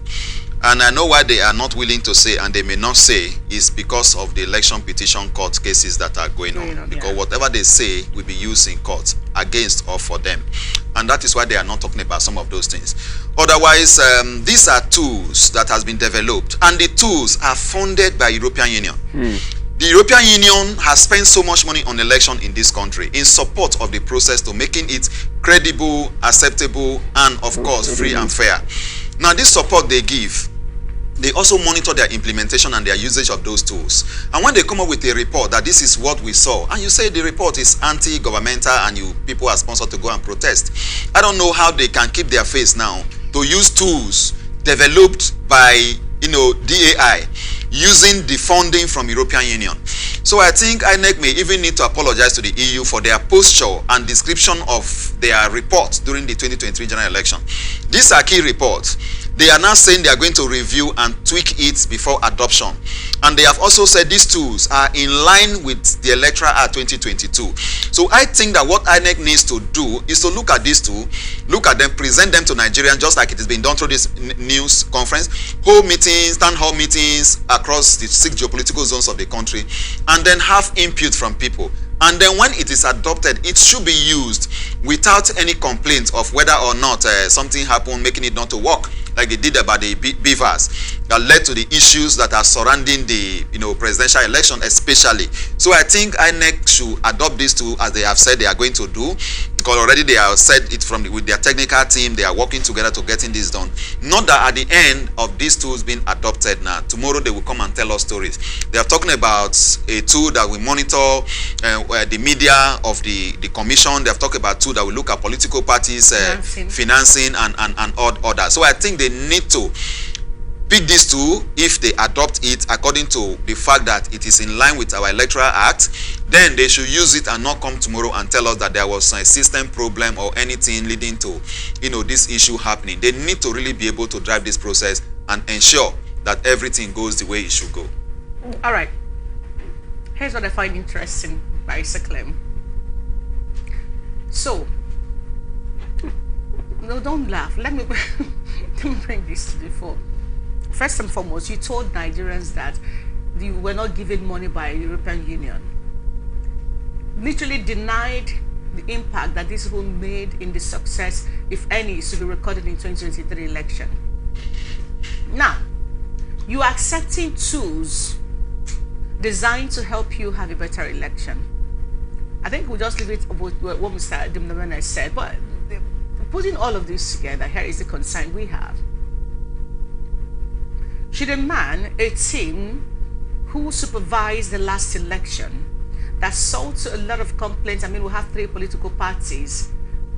S3: And I know why they are not willing to say, and they may not say, is because of the election petition court cases that are going on. Because whatever they say will be used in court against or for them. And that is why they are not talking about some of those things. Otherwise, these are tools that has been developed, and the tools are funded by European Union. The European Union has spent so much money on election in this country in support of the process to making it credible, acceptable, and of course, free and fair. Now, this support they give, they also monitor their implementation and their usage of those tools. And when they come up with a report that this is what we saw, and you say the report is anti-governmental and people are sponsored to go and protest, I don't know how they can keep their face now to use tools developed by, DAI, using the funding from European Union. So I think INEC may even need to apologize to the EU for their posture and description of their report during the 2023 general election. These are key reports. They are now saying they are going to review and tweak it before adoption. And they have also said these tools are in line with the Electoral Act 2022. So I think that what INEC needs to do is to look at these two, look at them, present them to Nigerians, just like it has been done through this news conference, hold meetings, town hall meetings across the 6 geopolitical zones of the country, and then have input from people. And then when it is adopted, it should be used without any complaint of whether or not something happened, making it not to work, like they did about the Beavers, that led to the issues that are surrounding the presidential election especially. So I think INEC should adopt these two as they have said they are going to do, because already they have said it with their technical team, they are working together to getting this done. Not that at the end of these tools being adopted now, tomorrow they will come and tell us stories. They are talking about a tool that will monitor the media of the commission. They have talked about a tool that will look at political parties, financing and others. So I think they need to pick these two. If they adopt it according to the fact that it is in line with our Electoral Act, then they should use it and not come tomorrow and tell us that there was a system problem or anything leading to this issue happening. They need to really be able to drive this process and ensure that everything goes the way it should go.
S1: All right, here's what I find interesting, basically. So no, don't laugh, let me bring this to the fore. First and foremost, you told Nigerians that you were not given money by the European Union. Literally denied the impact that this rule made in the success, if any, is to be recorded in 2023 election. Now, you are accepting tools designed to help you have a better election. I think we'll just leave it with what Mr. Dimnamena said, but putting all of this together, here is the concern we have. Should a team who supervised the last election that saw to a lot of complaints, we have 3 political parties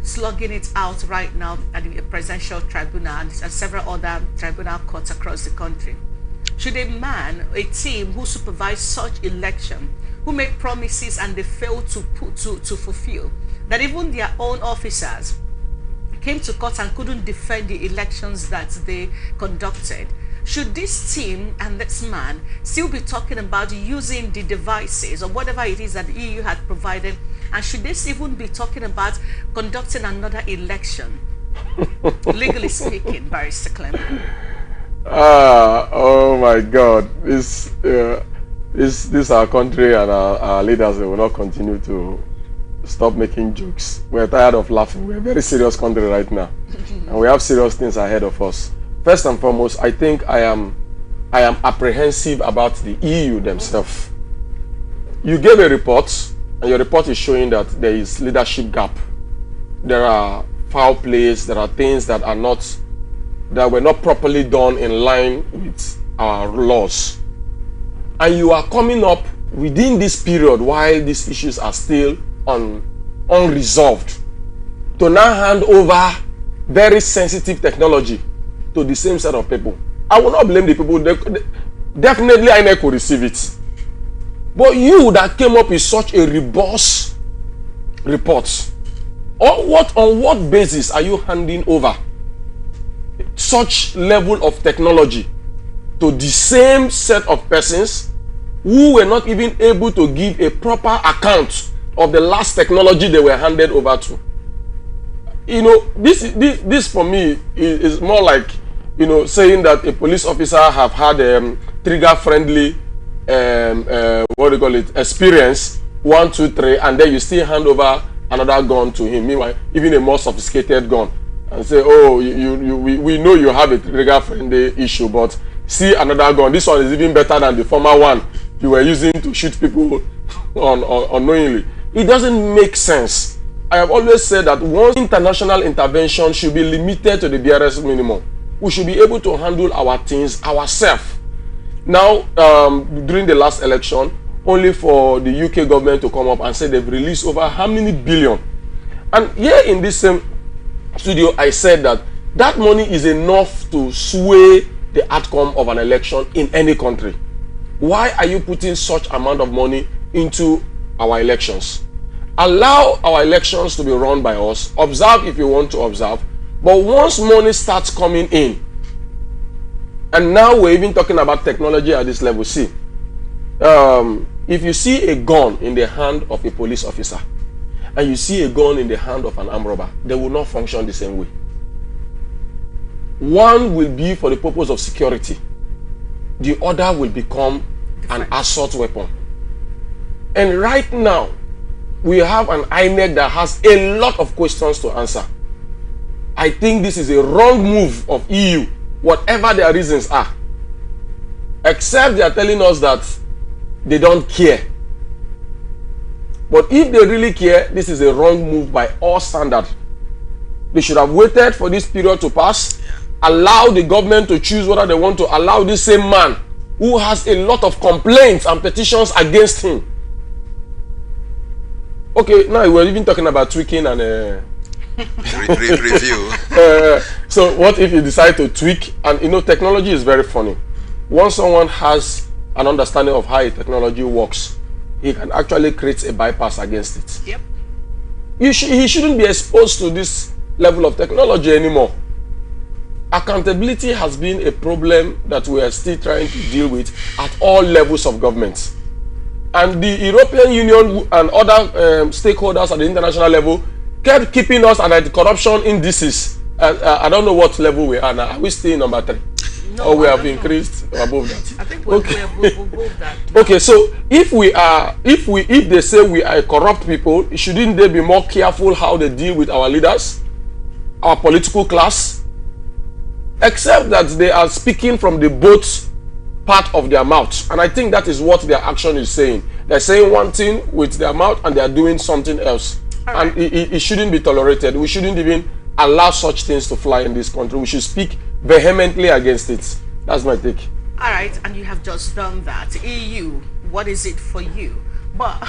S1: slugging it out right now at the presidential tribunal and several other tribunal courts across the country. Should a team who supervised such election, who made promises and they failed to fulfill, that even their own officers came to court and couldn't defend the elections that they conducted, should this team and this man still be talking about using the devices or whatever it is that the EU had provided? And should this even be talking about conducting another election, legally speaking, Barrister Clement?
S2: Oh my God! This our country, and our leaders, they will not continue to stop making jokes. We're tired of laughing. We're a very serious country right now, and we have serious things ahead of us. First and foremost, I think I am I am apprehensive about the EU themselves. You gave a report, and your report is showing that there is leadership gap. There are foul plays, there are things that were not properly done in line with our laws. And you are coming up within this period while these issues are still unresolved to now hand over very sensitive technology to the same set of people. I will not blame the people. Definitely INEC will receive it. But you that came up with such a robust report, on what basis are you handing over such level of technology to the same set of persons who were not even able to give a proper account of the last technology they were handed over to? You know, this for me is more like, you know, saying that a police officer have had trigger friendly experience 1, 2, 3, and then you still hand over another gun to him, meanwhile even a more sophisticated gun, and say, oh, we know you have a trigger friendly issue, but see another gun, this one is even better than the former one you were using to shoot people unknowingly. It doesn't make sense. I have always said that once international intervention should be limited to the barest minimum. We should be able to handle our things ourselves. Now, during the last election, only for the UK government to come up and say they've released over how many billion. And here in this same studio, I said that that money is enough to sway the outcome of an election in any country. Why are you putting such amount of money into our elections? Allow our elections to be run by us. Observe if you want to observe. But once money starts coming in, and now we're even talking about technology at this level. See, if you see a gun in the hand of a police officer and you see a gun in the hand of an armed robber, they will not function the same way. One will be for the purpose of security. The other will become an assault weapon. And right now, we have an INEC that has a lot of questions to answer. I think this is a wrong move of EU, whatever their reasons are. Except they are telling us that they don't care. But if they really care, this is a wrong move by all standards. They should have waited for this period to pass, allow the government to choose whether they want to allow this same man who has a lot of complaints and petitions against him. Okay, now we're even talking about tweaking and
S3: review.
S2: So what if you decide to tweak? And you know, technology is very funny. Once someone has an understanding of how a technology works, he can actually create a bypass against it.
S1: Yep.
S2: He shouldn't be exposed to this level of technology anymore. Accountability has been a problem that we are still trying to deal with at all levels of government. And the European Union and other stakeholders at the international level kept keeping us under the corruption indices. I don't know what level we are now. Are we still number 3?
S1: No,
S2: or we have increased above that?
S1: I think we're above that.
S2: Okay, so if they say we are corrupt people, shouldn't they be more careful how they deal with our leaders, our political class? Except that they are speaking from the both part of their mouth, and I think that is what their action is saying. They're saying one thing with their mouth and they are doing something else. Right. And it shouldn't be tolerated. We shouldn't even allow such things to fly in this country. We should speak vehemently against it. That's my take.
S1: All right, and you have just done that. EU, what is it for you? But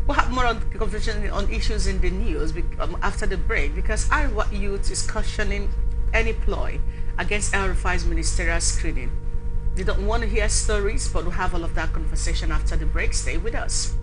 S1: we'll have more on conversation on issues in the news after the break, because Iowa Youth is cautioning any ploy against El-Rufai's ministerial screening. They don't want to hear stories, but we'll have all of that conversation after the break. Stay with us.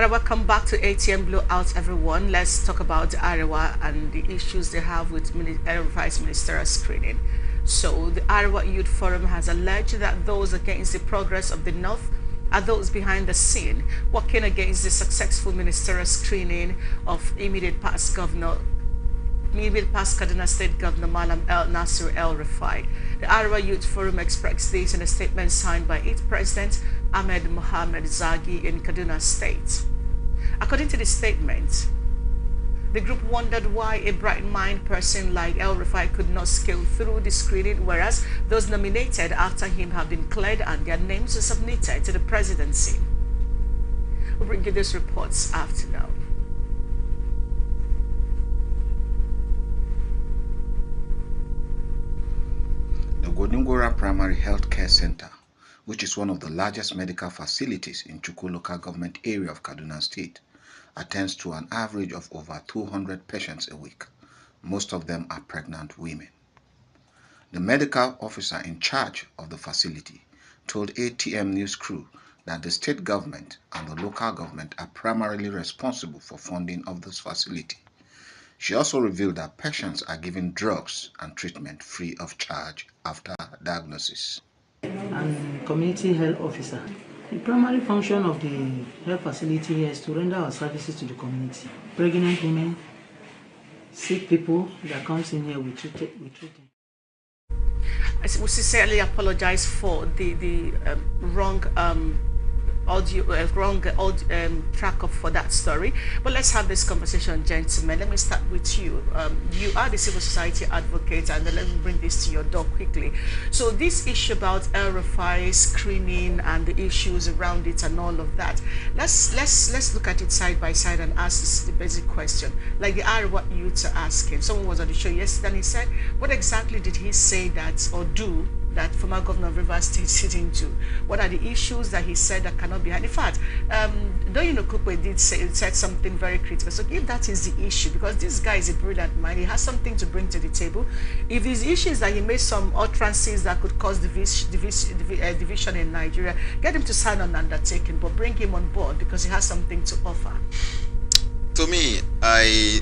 S1: Alright, welcome back to ATM Blowout, everyone. Let's talk about the Arewa and the issues they have with Vice Ministerial screening. So, the Arewa Youth Forum has alleged that those against the progress of the North are those behind the scene, working against the successful ministerial screening of immediate past Kaduna State Governor Malam El Nasir El Rufai. The Arewa Youth Forum expressed this in a statement signed by its president, Ahmed Mohamed Zagi, in Kaduna State. According to the statement, the group wondered why a bright-minded person like El Rufai could not scale through the screening, whereas those nominated after him have been cleared and their names are submitted to the presidency. We'll bring you these reports after now.
S4: The Godungora Primary Health Care Center, which is one of the largest medical facilities in Chukwu local government area of Kaduna State, attends to an average of over 200 patients a week. Most of them are pregnant women. The medical officer in charge of the facility told ATM News Crew that the state government and the local government are primarily responsible for funding of this facility. She also revealed that patients are given drugs and treatment free of charge after diagnosis.
S5: And community health officer. The primary function of the health facility here is to render our services to the community. Pregnant women, sick people that comes in here, we treat them.
S1: I sincerely apologize for the wrong track of for that story, but let's have this conversation, gentlemen. Let me start with you. You are the civil society advocate, and let me bring this to your door quickly. So this issue about El Rufai screening and the issues around it and all of that, let's look at it side by side and ask the basic question, like the Arewa youths are asking. Someone was on the show yesterday and he said, what exactly did he say that or do that former governor of Rivers State sitting to? What are the issues that he said that cannot be had? In fact, Kukwe said something very critical. So if that is the issue, because this guy is a brilliant mind, he has something to bring to the table. If his issue is that he made some utterances that could cause division in Nigeria, get him to sign on undertaking, but bring him on board because he has something to offer.
S3: To me, I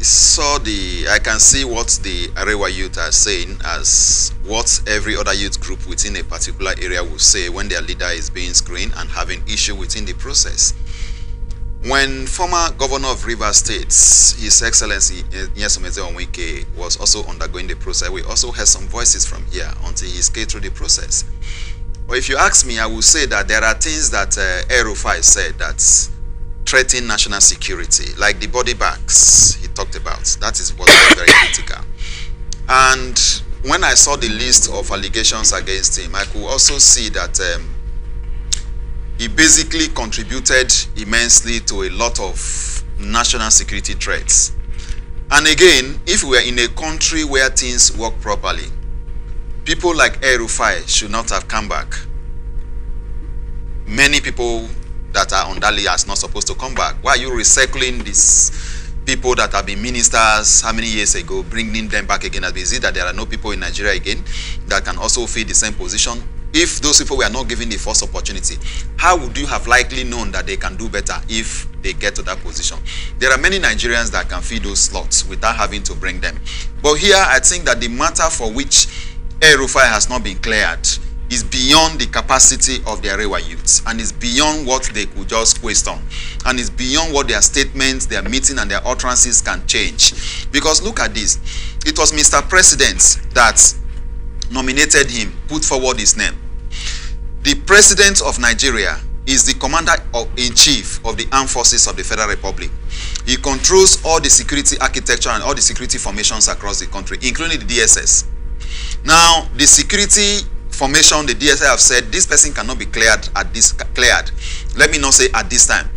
S3: can see what the Arewa youth are saying as what every other youth group within a particular area will say when their leader is being screened and having issue within the process. When former governor of Rivers State, His Excellency Nyesomeze Onwike, was also undergoing the process, we also heard some voices from here until he scaled through the process. But if you ask me, I will say that there are things that El Rufai said that threaten national security, like the body bags he talked about. That was very critical. And when I saw the list of allegations against him, I could also see that he basically contributed immensely to a lot of national security threats. And again, if we are in a country where things work properly, people like El Rufai should not have come back. Many people that are on that list are not supposed to come back. Why are you recycling these people that have been ministers how many years ago, bringing them back again? Is it that there are no people in Nigeria again that can also fill the same position? If those people were not given the first opportunity, how would you have likely known that they can do better if they get to that position? There are many Nigerians that can fill those slots without having to bring them. But here, I think that the matter for which El Rufai has not been cleared is beyond the capacity of the Arewa youths, and is beyond what they could just question, and is beyond what their statements, their meeting, and their utterances can change. Because look at this, it was Mr. President that nominated him, put forward his name. The President of Nigeria is the Commander-in-Chief of the Armed Forces of the Federal Republic. He controls all the security architecture and all the security formations across the country, including the DSS. Now, the security formation, the DSS have said this person cannot be cleared at this let me not say at this time,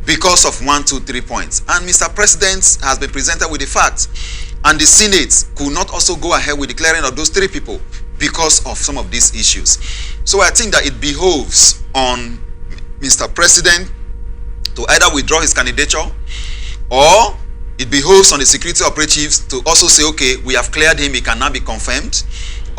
S3: because of 1, 2, 3 points. And Mr. President has been presented with the facts, and the Senate could not also go ahead with the clearing of those 3 people because of some of these issues. So I think that it behoves on Mr. President to either withdraw his candidature, or it behoves on the security operatives to also say, okay, we have cleared him, he can now be confirmed.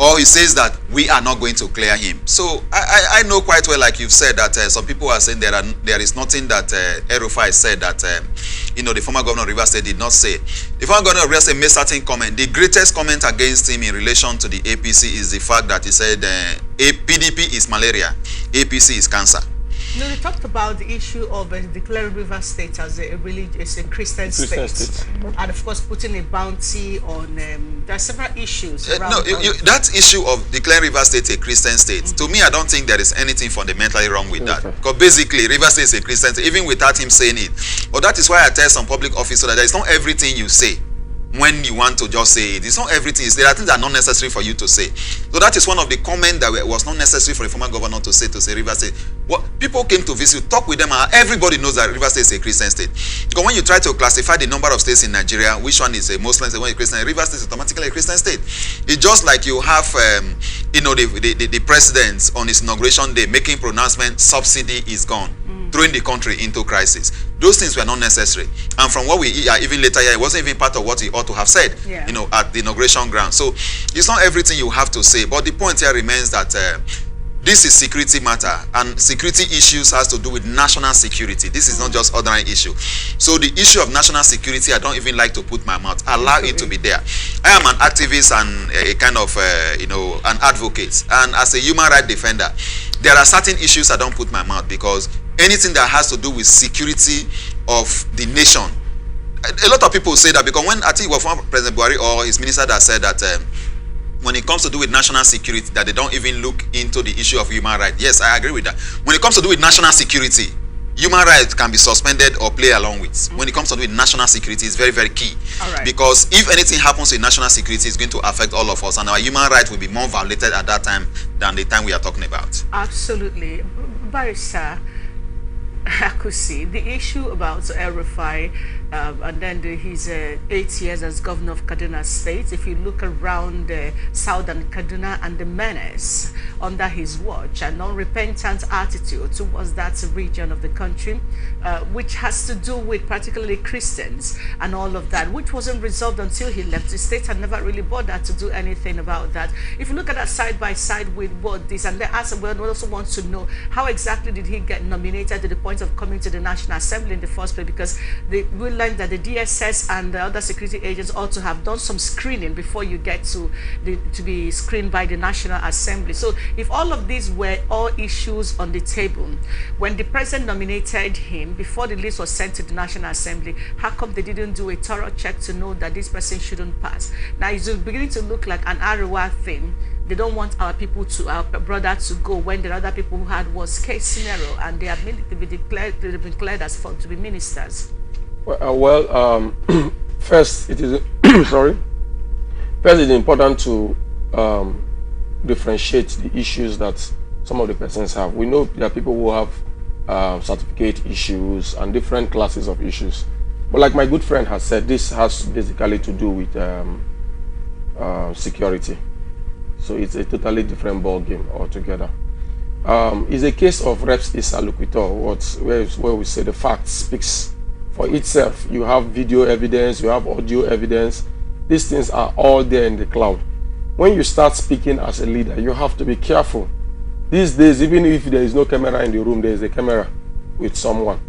S3: or he says that we are not going to clear him. So I know quite well, like you've said, that some people are saying there is nothing that El-Rufai said that the former governor of Rivers State did not say. The former governor of Rivers State made certain comment. The greatest comment against him in relation to the APC is the fact that he said PDP is malaria, APC is cancer.
S1: They talked about the issue of declaring Rivers State as a Christian state, and of course putting a bounty on. There are several issues.
S3: That issue of declaring Rivers State a Christian state, to me, I don't think there is anything fundamentally wrong with that. Because basically, Rivers State is a Christian state, even without him saying it. But that is why I tell some public officers that there is not everything you say when you want to just say it. It's not everything. There are things that are not necessary for you to say. So that is one of the comments that was not necessary for the former governor to say Rivers State. What people came to visit, talk with them, and everybody knows that Rivers State is a Christian state. Because when you try to classify the number of states in Nigeria, which one is a Muslim state, one is Christian, Rivers State is automatically a Christian state. It's just like you have, the president on his inauguration day making pronouncement, subsidy is gone, throwing the country into crisis. Those things were not necessary. And from what we hear, even later here, it wasn't even part of what he ought to have said, at the inauguration ground. So it's not everything you have to say. But the point here remains that this is security matter, and security issues has to do with national security. This is not just ordinary issue. So the issue of national security, I don't even like to put my mouth. Allow it to be there. I am an activist and a kind of, an advocate. And as a human rights defender, there are certain issues I don't put my mouth, because anything that has to do with security of the nation, a lot of people say that, because when I think it was from President Buhari or his minister that said that when it comes to do with national security, that they don't even look into the issue of human rights. Yes, I agree with that. When it comes to do with national security, human rights can be suspended or play along with. When it comes to do with national security, it's very, very key. Because if anything happens in national security, it's going to affect all of us, and our human rights will be more violated at that time than the time we are talking about.
S1: Absolutely. Barrister Akusi, the issue about El-Rufai and then his 8 years as governor of Kaduna State, if you look around southern Kaduna and the menace under his watch, an unrepentant attitude towards that region of the country, which has to do with particularly Christians and all of that, which wasn't resolved until he left the state and never really bothered to do anything about that. If you look at that side by side with what this, and they also want to know how exactly did he get nominated to the point of coming to the National Assembly in the first place, because we learned that the DSS and the other security agents ought to have done some screening before you get to be screened by the National Assembly. So if all of these were all issues on the table, when the president nominated him, before the list was sent to the National Assembly, how come they didn't do a thorough check to know that this person shouldn't pass? Now it's beginning to look like an Arewa thing. They don't want our people our brother to go, when the other people who had worst case scenario, and they have been declared as to be ministers.
S2: First it is sorry. First, it's important to differentiate the issues that some of the persons have. We know there are people who have certificate issues and different classes of issues. But like my good friend has said, this has basically to do with security. So it's a totally different ball game altogether. It's a case of res ipsa loquitur, where we say the fact speaks for itself. You have video evidence, you have audio evidence. These things are all there in the cloud. When you start speaking as a leader, you have to be careful. These days, even if there is no camera in the room, there is a camera with someone.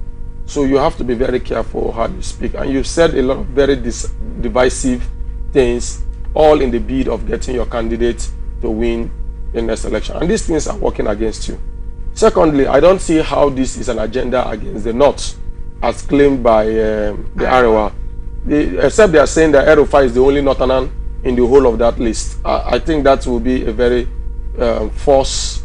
S2: So you have to be very careful how you speak. And you've said a lot of very divisive things, all in the bid of getting your candidate to win the next election. And these things are working against you. Secondly, I don't see how this is an agenda against the North, as claimed by the Arewa. Except they are saying that El-Rufai is the only Northerner in the whole of that list. I think that will be a very false,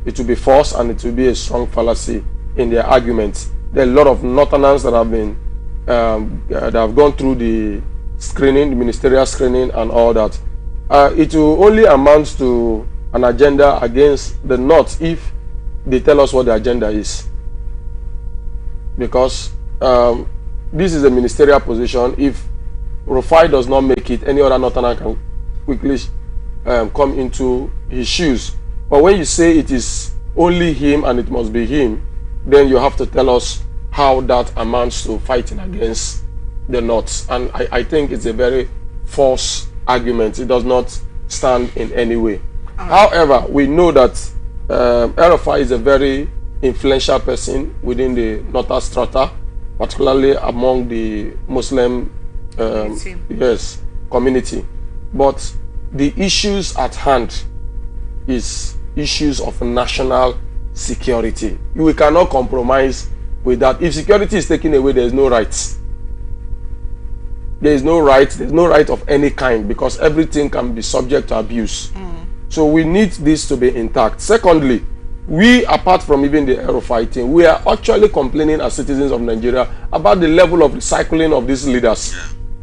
S2: it will be false, and it will be a strong fallacy in their argument. There are a lot of Northerners that have been, that have gone through the screening, the ministerial screening and all that. It will only amount to an agenda against the North if they tell us what the agenda is. Because this is a ministerial position. If Rufai does not make it, any other Northerner can quickly come into his shoes. But when you say it is only him and it must be him, then you have to tell us how that amounts to fighting against the North. And I think it's a very false argument. It does not stand in any way. However, we know that El-Rufai is a very influential person within the Northern Strata, particularly among the Muslim community. But the issues at hand is issues of national security. We cannot compromise with that. If security is taken away, there is no rights. There is no right. There is no right of any kind, because everything can be subject to abuse. So we need this to be intact. Secondly, we, apart from even the El-Rufai thing, we are actually complaining as citizens of Nigeria about the level of recycling of these leaders.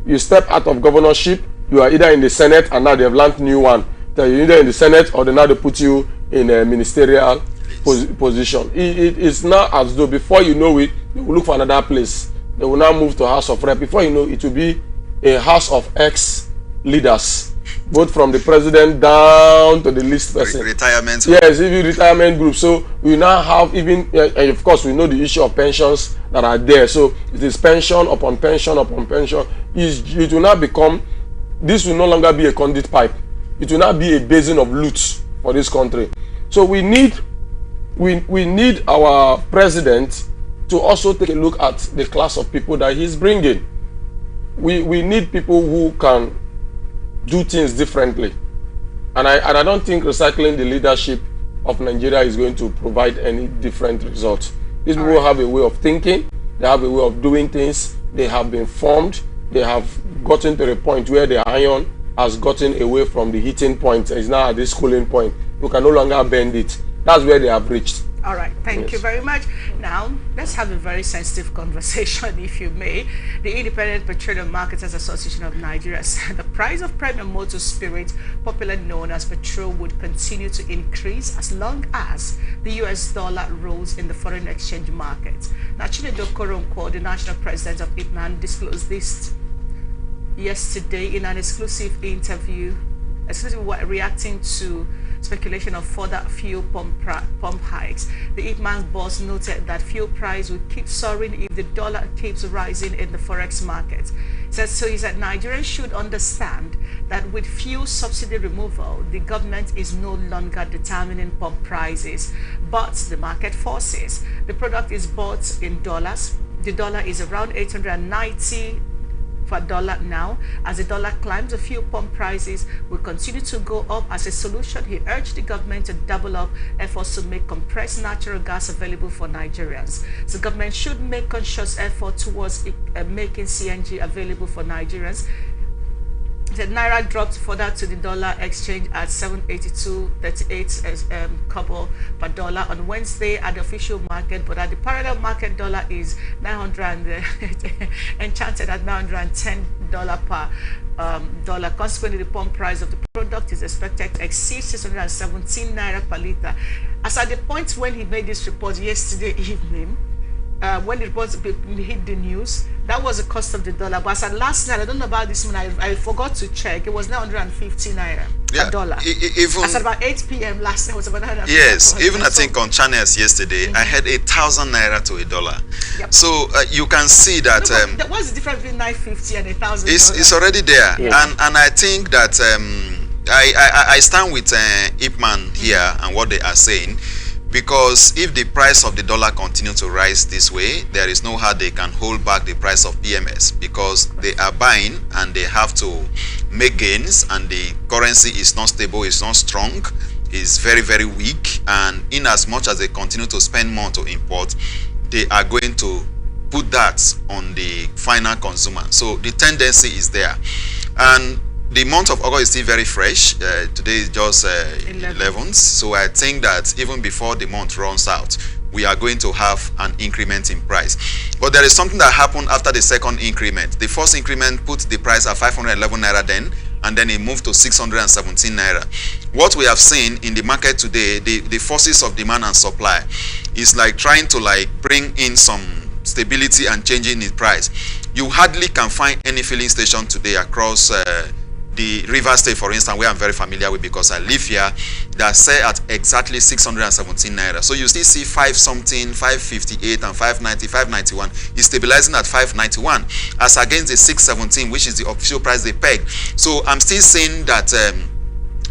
S2: You step out of governorship, you are either in the Senate, and now they have launched new one. You're either in the Senate, or they now they put you in a ministerial position. It is now as though before you know it, they will look for another place. They will now move to House of Rep. Before you know it will be a house of ex-leaders, both from the president down to the least person.
S3: Retirement.
S2: Yes, even retirement group. So we now have even, and of course we know the issue of pensions that are there. So it is pension upon pension upon pension. It will now become, this will no longer be a conduit pipe. It will now be a basin of loot for this country. So we need our president to also take a look at the class of people that he's bringing. We need people who can do things differently, and I don't think recycling the leadership of Nigeria is going to provide any different result. These people have a way of thinking, they have a way of doing things, they have been formed, they have gotten to the point where the iron has gotten away from the heating point and is now at this cooling point. You can no longer bend it. That's where they have reached.
S1: All right, thank you very much. Now, let's have a very sensitive conversation, if you may. The Independent Petroleum Marketers Association of Nigeria said the price of premium motor spirit, popularly known as petrol, would continue to increase as long as the US dollar rose in the foreign exchange market. Now, Chinedu Okoronkwo, the national president of IPMAN, disclosed this yesterday in an exclusive interview, reacting to speculation of further fuel pump hikes. The IPMAN boss noted that fuel price will keep soaring if the dollar keeps rising in the forex market. He said Nigerians should understand that with fuel subsidy removal, the government is no longer determining pump prices, but the market forces. The product is bought in dollars. The dollar is around 890 per dollar now. As the dollar climbs, the fuel pump prices will continue to go up. As a solution, he urged the government to double up efforts to make compressed natural gas available for Nigerians. The government should make conscious effort towards making CNG available for Nigerians. The naira dropped further to the dollar exchange at 782.38 kobo per dollar on Wednesday at the official market, but at the parallel market, dollar is 900 enchanted at $910 per dollar. Consequently, the pump price of the product is expected to exceed 617 naira per liter. As at the point when he made this report yesterday evening, when the report hit the news, that was the cost of the dollar. But as at last night, I don't know about this one, I forgot to check. It was 950 naira per dollar.
S3: Even
S1: as at about 8 p.m. last night, it was about 950.
S3: Yes, even I think on channels yesterday, I had 1,000 naira to $1.
S1: Yep.
S3: So you can see that.
S1: What's the difference between 950 and 1,000?
S3: It's already there, and I think that I stand with IPMAN here and what they are saying. Because if the price of the dollar continues to rise this way, there is no how they can hold back the price of PMS, because they are buying and they have to make gains, and the currency is not stable, it's not strong, it's very, very weak, and in as much as they continue to spend more to import, they are going to put that on the final consumer. So the tendency is there. And the month of August is still very fresh. Today is just 11th. So I think that even before the month runs out, we are going to have an increment in price. But there is something that happened after the second increment. The first increment put the price at 511 naira then, and then it moved to 617 naira. What we have seen in the market today, the forces of demand and supply, is like trying to bring in some stability and changing its price. You hardly can find any filling station today across the River State, for instance, where I'm very familiar with because I live here, that sell at exactly 617 naira. So you still see 5 something, 558 and 590, 591 is stabilizing at 591 as against the 617, which is the official price they peg. So I'm still saying that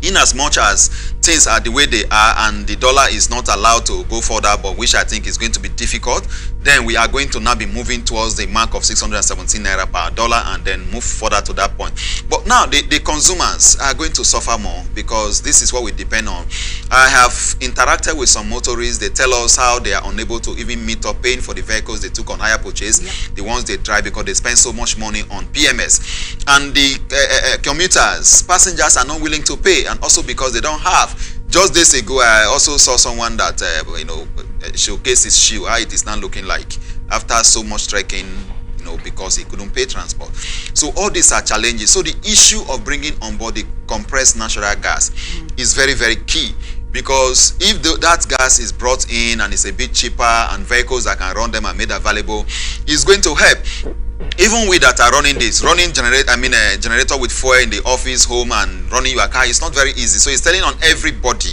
S3: in as much as things are the way they are and the dollar is not allowed to go further, but which I think is going to be difficult, then we are going to now be moving towards the mark of 617 naira per dollar and then move further to that point. But now the consumers are going to suffer more, because this is what we depend on. I have interacted with some motorists. They tell us how they are unable to even meet up paying for the vehicles they took on hire purchase, the ones they drive, because they spend so much money on PMS. And the commuters, passengers are not willing to pay, and also because they don't have. Just days ago, I also saw someone that showcased his shoe, how it is now looking like after so much trekking, because he couldn't pay transport. So all these are challenges. So the issue of bringing on board the compressed natural gas is very, very key, because if that gas is brought in and it's a bit cheaper and vehicles that can run them are made available, it's going to help. Even we that are running a generator with fuel in the office, home, and running your car, it's not very easy. So it's telling on everybody.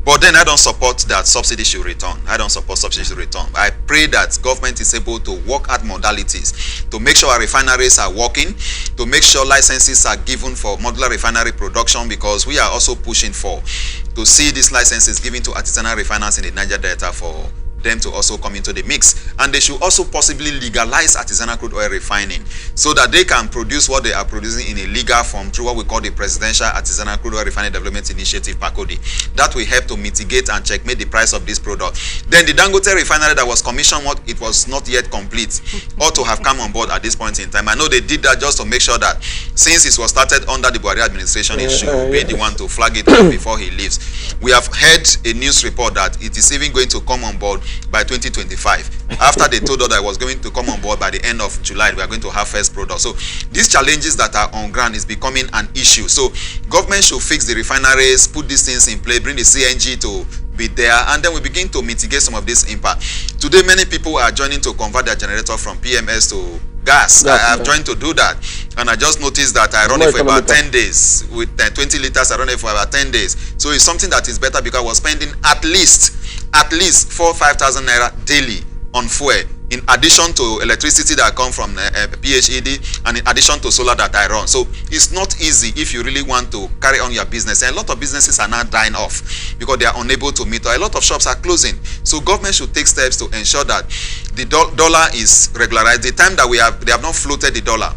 S3: But then I don't support that subsidy should return. I don't support subsidy should return. I pray that government is able to work at modalities to make sure our refineries are working, to make sure licenses are given for modular refinery production, because we are also pushing to see these licenses given to artisanal refiners in the Niger Delta for them to also come into the mix. And they should also possibly legalize artisanal crude oil refining, so that they can produce what they are producing in a legal form through what we call the Presidential Artisanal Crude Oil Refining Development Initiative, PACODI. That will help to mitigate and checkmate the price of this product. Then the Dangote refinery that was commissioned, it was not yet complete, ought to have come on board at this point in time. I know they did that just to make sure that since it was started under the Buhari administration, it should be the one to flag it up before he leaves. We have heard a news report that it is even going to come on board by 2025. After they told us that it was going to come on board by the end of July, we are going to have first product. So these challenges that are on ground is becoming an issue. So government should fix the refineries, put these things in play, bring the CNG to be there, and then we begin to mitigate some of this impact. Today, many people are joining to convert their generator from PMS to gas. I have joined to do that, and I just noticed that I run it for about 10 days with 20 liters. I run it for about 10 days. So it's something that is better, because I was spending at least 4,000-5,000 naira daily on fuel, in addition to electricity that come from PHED, and in addition to solar that I run. So it's not easy if you really want to carry on your business. And a lot of businesses are now dying off because they are unable to meet, or a lot of shops are closing. So government should take steps to ensure that the dollar is regularized. The time that they have not floated the dollar,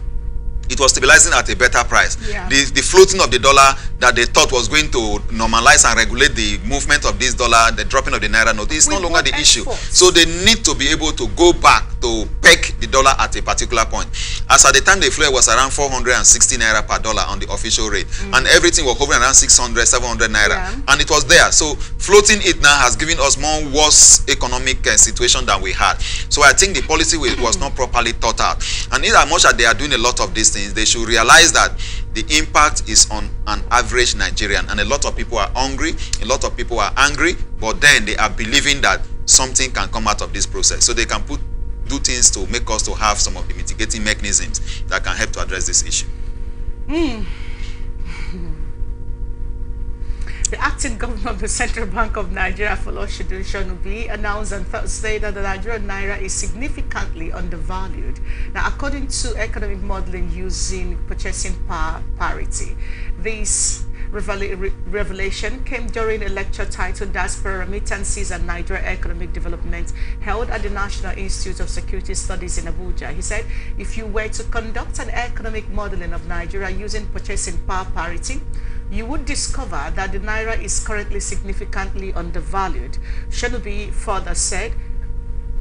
S3: it was stabilizing at a better price. Yeah. The floating of the dollar that they thought was going to normalize and regulate the movement of this dollar, the dropping of the naira note, is no longer the issue. So they need to be able to go back to peg the dollar at a particular point. As at the time they flew, it was around 460 naira per dollar on the official rate, and everything was hovering around 600, 700 naira, and it was there. So floating it now has given us more worse economic situation than we had. So I think the policy was not properly thought out, and in as much as they are doing a lot of these things, they should realize that the impact is on an average Nigerian, and a lot of people are hungry, a lot of people are angry, but then they are believing that something can come out of this process, so they can do things to make us to have some of the mitigating mechanisms that can help to address this issue.
S1: The acting governor of the Central Bank of Nigeria, Foloshidu Shonubi, announced on Thursday that the Nigerian naira is significantly undervalued. Now, according to economic modeling using purchasing power parity, this revelation came during a lecture titled Diaspora Remittances and Nigeria Economic Development, held at the National Institute of Security Studies in Abuja. He said, if you were to conduct an economic modeling of Nigeria using purchasing power parity, you would discover that the naira is currently significantly undervalued. Shonubi further said,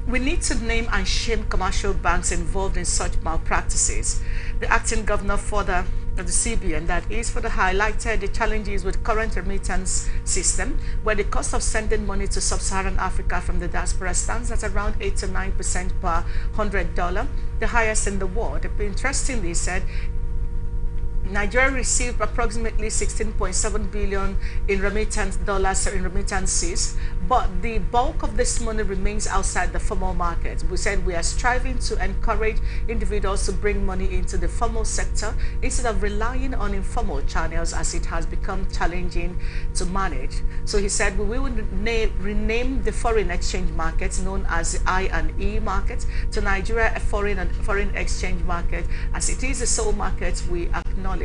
S1: we need to name and shame commercial banks involved in such malpractices. The acting governor of the CBN, that is, further highlighted the challenges with current remittance system, where the cost of sending money to sub-Saharan Africa from the diaspora stands at around 8 to 9% per $100, the highest in the world. Interestingly, he said, Nigeria received approximately 16.7 billion in remittances, but the bulk of this money remains outside the formal market. We said we are striving to encourage individuals to bring money into the formal sector instead of relying on informal channels, as it has become challenging to manage. So he said we will rename the foreign exchange market known as the I&E market to Nigeria, a foreign exchange market, as it is the sole market we acknowledge.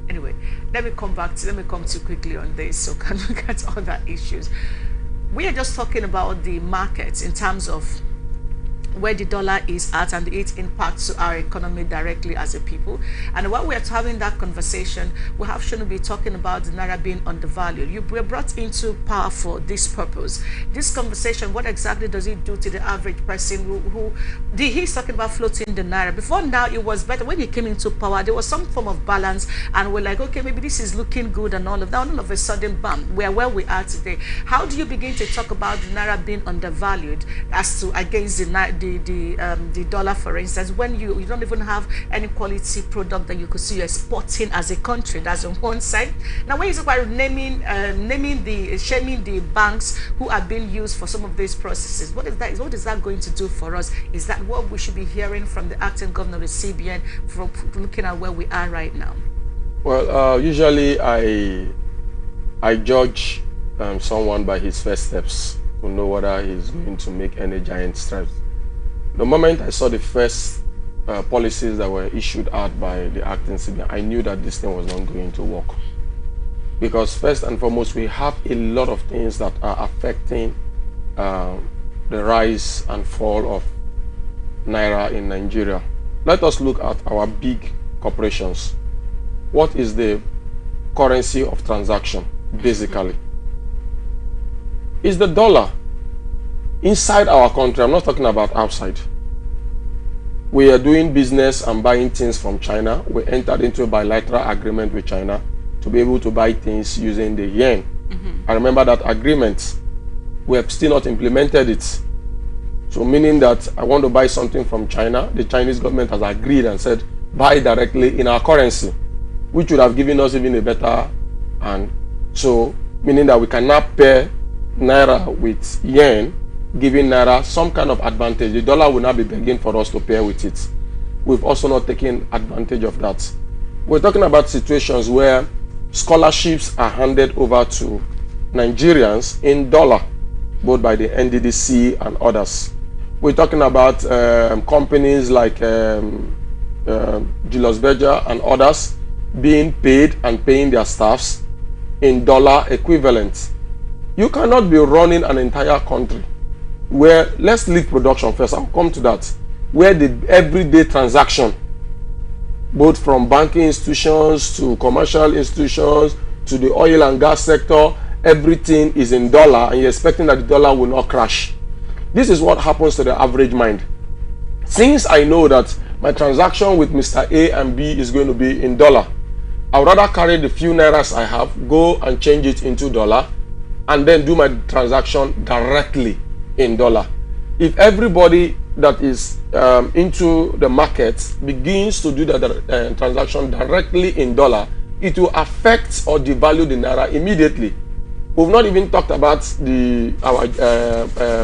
S1: Anyway, let me come to quickly on this so can look at other issues. We are just talking about the markets in terms of where the dollar is at and its impact to our economy directly as a people. And while we're having that conversation, we have to be talking about the naira being undervalued. You were brought into power for this purpose. This conversation, what exactly does it do to the average person who he's talking about floating the naira? Before now, it was better. When he came into power, there was some form of balance, and we're like, okay, maybe this is looking good and all of that. All of a sudden, bam, we're where we are today. How do you begin to talk about the naira being undervalued as to against the dollar, for instance, when you don't even have any quality product that you could see you're exporting as a country? That's on one side. Now, when you talk about shaming the banks who are being used for some of these processes, what is that going to do for us? Is that what we should be hearing from the acting governor of the CBN from looking at where we are right now?
S2: Well, usually I judge someone by his first steps to know whether he's going to make any giant strides. The moment I saw the first policies that were issued out by the acting CBN, I knew that this thing was not going to work. Because first and foremost, we have a lot of things that are affecting the rise and fall of naira in Nigeria. Let us look at our big corporations. What is the currency of transaction, basically? It's the dollar. Inside our country, I'm not talking about outside. We are doing business and buying things from China. We entered into a bilateral agreement with China to be able to buy things using the yen. I remember that agreement. We have still not implemented it. So meaning that I want to buy something from China, the Chinese government has agreed and said, buy directly in our currency, which would have given us even a better, and so meaning that we can now pair naira with yen, giving naira some kind of advantage. The dollar will not be begging for us to pair with it. We've also not taken advantage of that. We're talking about situations where scholarships are handed over to Nigerians in dollar, both by the NDDC and others. We're talking about companies like Julius Berger and others being paid and paying their staffs in dollar equivalent. You cannot be running an entire country where, let's leave production first, I'll come to that, where the everyday transaction, both from banking institutions to commercial institutions to the oil and gas sector, everything is in dollar, and you're expecting that the dollar will not crash. This is what happens to the average mind. Since I know that my transaction with Mr. A and B is going to be in dollar, I would rather carry the few nairas I have, go and change it into dollar, and then do my transaction directly in dollar. If everybody that is into the market begins to do the transaction directly in dollar, it will affect or devalue the naira immediately. We've not even talked about our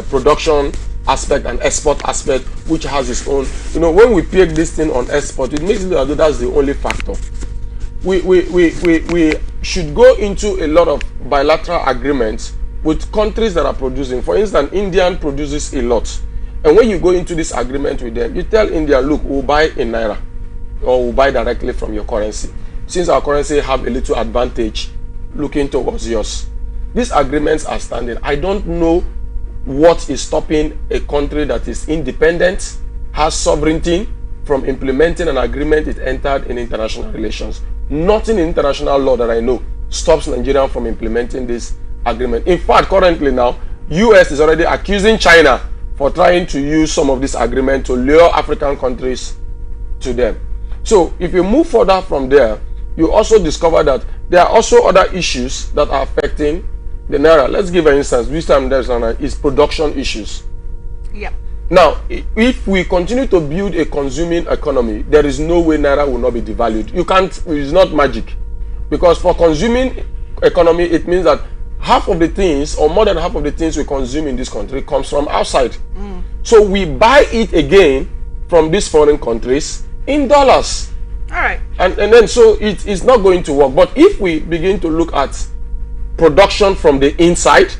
S2: production aspect and export aspect, which has its own. You know, when we peg this thing on export, it makes it as though that's the only factor. We should go into a lot of bilateral agreements with countries that are producing. For instance, India produces a lot. And when you go into this agreement with them, you tell India, look, we'll buy in naira, or we'll buy directly from your currency. Since our currency have a little advantage looking towards yours. These agreements are standing. I don't know what is stopping a country that is independent, has sovereignty, from implementing an agreement it entered in international relations. Nothing in international law that I know stops Nigeria from implementing this agreement. In fact, currently now, US is already accusing China for trying to use some of this agreement to lure African countries to them. So if you move further from there, you also discover that there are also other issues that are affecting the naira. Let's give an instance. This time is production issues.
S1: Yeah.
S2: Now, if we continue to build a consuming economy, there is no way naira will not be devalued. You can't. It's not magic, because for consuming economy, it means that half of the things, or more than half of the things we consume in this country, comes from outside. So we buy it again from these foreign countries in dollars.
S1: All right.
S2: And then so it's not going to work. But if we begin to look at production from the inside,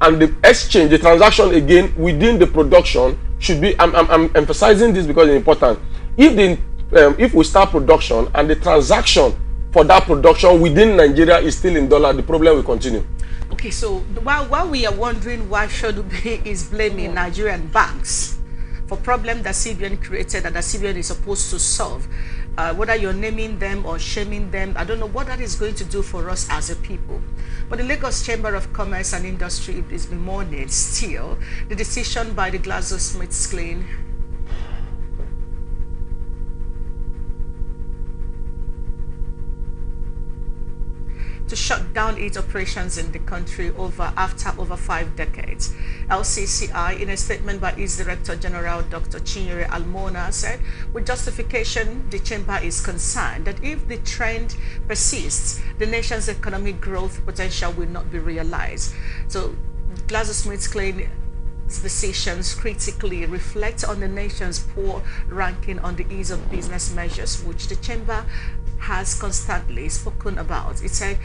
S2: and the exchange, the transaction again within the production should be, I'm emphasizing this because it's important. If we start production and the transaction for that production within Nigeria is still in dollar, the problem will continue.
S1: Okay, so while we are wondering why Shodubi is blaming Nigerian banks for problem that CBN created and that CBN is supposed to solve, whether you're naming them or shaming them, I don't know what that is going to do for us as a people. But the Lagos Chamber of Commerce and Industry is bemoaning still the decision by the GlaxoSmithKline to shut down its operations in the country after over 5 decades. LCCI, in a statement by its Director General Dr. Chinyere Almona, said, with justification, the chamber is concerned that if the trend persists, the nation's economic growth potential will not be realized. So, GlaxoSmithKline's decisions critically reflect on the nation's poor ranking on the ease of business measures, which the chamber has constantly spoken about. It said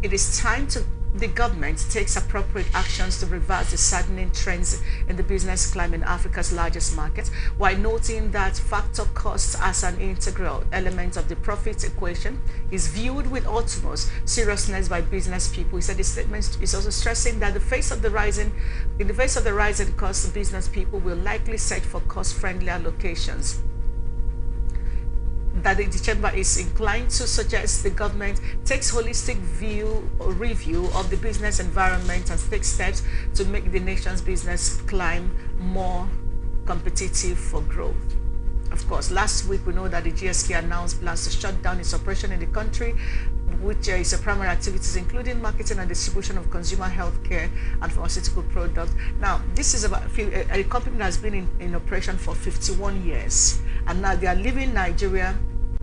S1: it is time the government takes appropriate actions to reverse the saddening trends in the business climate in Africa's largest market, while noting that factor costs as an integral element of the profit equation is viewed with utmost seriousness by business people. He said the statement is also stressing that in the face of the rising costs, business people will likely search for cost-friendly allocations. That the chamber is inclined to suggest the government takes holistic review of the business environment and takes steps to make the nation's business climate more competitive for growth. Of course, last week we know that the GSK announced plans to shut down its operation in the country, which is a primary activities including marketing and distribution of consumer healthcare and pharmaceutical products. Now, this is about a company that has been in operation for 51 years, and now they are leaving Nigeria.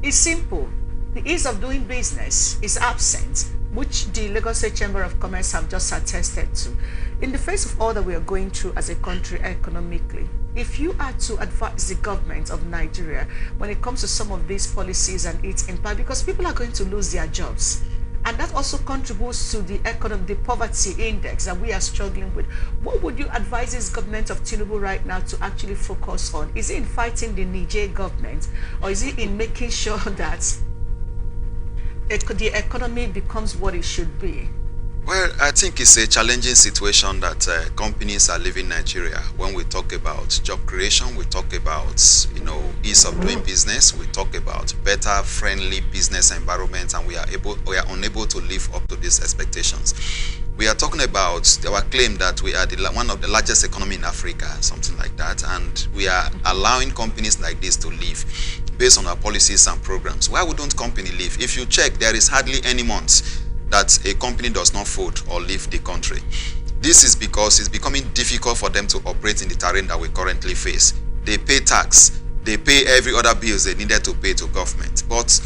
S1: It's simple. The ease of doing business is absent, which the Lagos State Chamber of Commerce have just attested to. In the face of all that we are going through as a country economically, if you are to advise the government of Nigeria when it comes to some of these policies and its impact, because people are going to lose their jobs, and that also contributes to the poverty index that we are struggling with, what would you advise this government of Tinubu right now to actually focus on? Is it in fighting the Niger government, or is it in making sure that the economy becomes what it should be?
S3: Well, I think it's a challenging situation that companies are leaving Nigeria. When we talk about job creation, we talk about, ease of doing business, we talk about better, friendly business environment, and we are unable to live up to these expectations. We are talking about our claim that we are one of the largest economy in Africa, something like that, and we are allowing companies like this to live based on our policies and programs. Why wouldn't company live? If you check, there is hardly any month that a company does not fold or leave the country. This is because it's becoming difficult for them to operate in the terrain that we currently face. They pay tax, they pay every other bills they needed to pay to government. But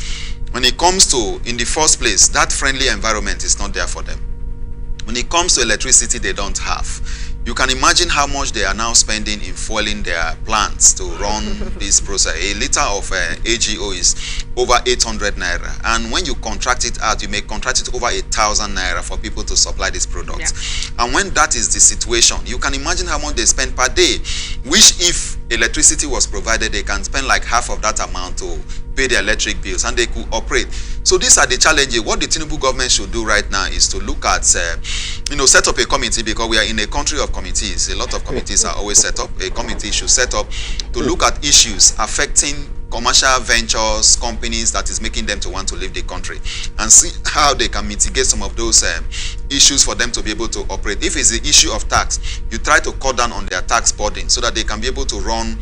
S3: when it comes to, in the first place, that friendly environment is not there for them. When it comes to electricity, they don't have. You can imagine how much they are now spending in fueling their plants to run this process. A liter of AGO is over 800 naira. And when you contract it out, you may contract it over 1,000 naira for people to supply these products. Yeah. And when that is the situation, you can imagine how much they spend per day, which if electricity was provided, they can spend like half of that amount to pay their electric bills and they could operate. So these are the challenges. What the Tinubu government should do right now is to look at, set up a committee, because we are in a country of committees. A lot of committees are always set up. A committee should set up to look at issues affecting commercial ventures, companies that is making them to want to leave the country, and see how they can mitigate some of those issues for them to be able to operate. If it's the issue of tax, you try to cut down on their tax burden so that they can be able to run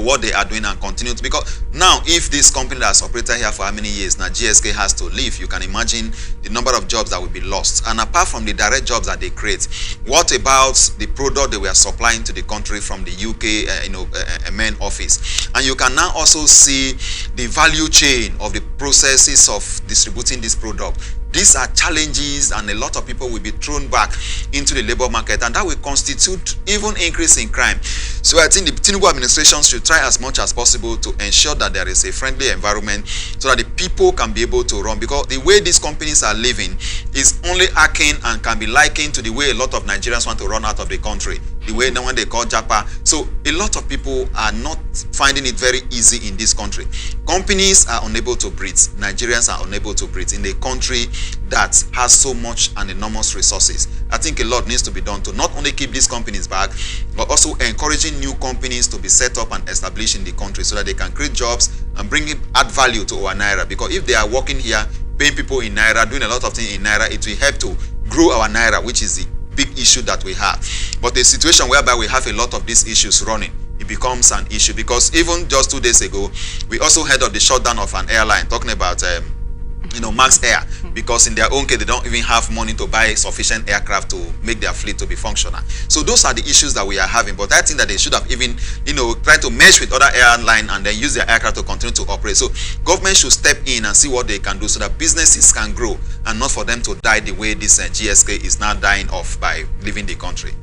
S3: what they are doing and continue to, because now if this company that has operated here for how many years now, GSK has to leave, you can imagine the number of jobs that will be lost. And apart from the direct jobs that they create, what about the product they were supplying to the country from the UK main office? And you can now also see the value chain of the processes of distributing this product. These are challenges, and a lot of people will be thrown back into the labor market, and that will constitute even increase in crime. So I think the Tinubu administration should try as much as possible to ensure that there is a friendly environment so that the people can be able to run, because the way these companies are living is only akin and can be likened to the way a lot of Nigerians want to run out of the country, the way when they call Japa. So a lot of people are not finding it very easy in this country. Companies are unable to breathe. Nigerians are unable to breathe in a country that has so much and enormous resources. I think a lot needs to be done to not only keep these companies back, but also encouraging new companies to be set up and established in the country so that they can create jobs and add value to our Naira. Because if they are working here, paying people in Naira, doing a lot of things in Naira, it will help to grow our Naira, which is the big issue that we have. But a situation whereby we have a lot of these issues running, it becomes an issue. Because even just 2 days ago, we also heard of the shutdown of an airline, talking about Max Air, because in their own case they don't even have money to buy sufficient aircraft to make their fleet to be functional. So those are the issues that we are having. But I think that they should have even try to mesh with other airlines and then use their aircraft to continue to operate. So government should step in and see what they can do so that businesses can grow and not for them to die the way this GSK is now dying off by leaving the country.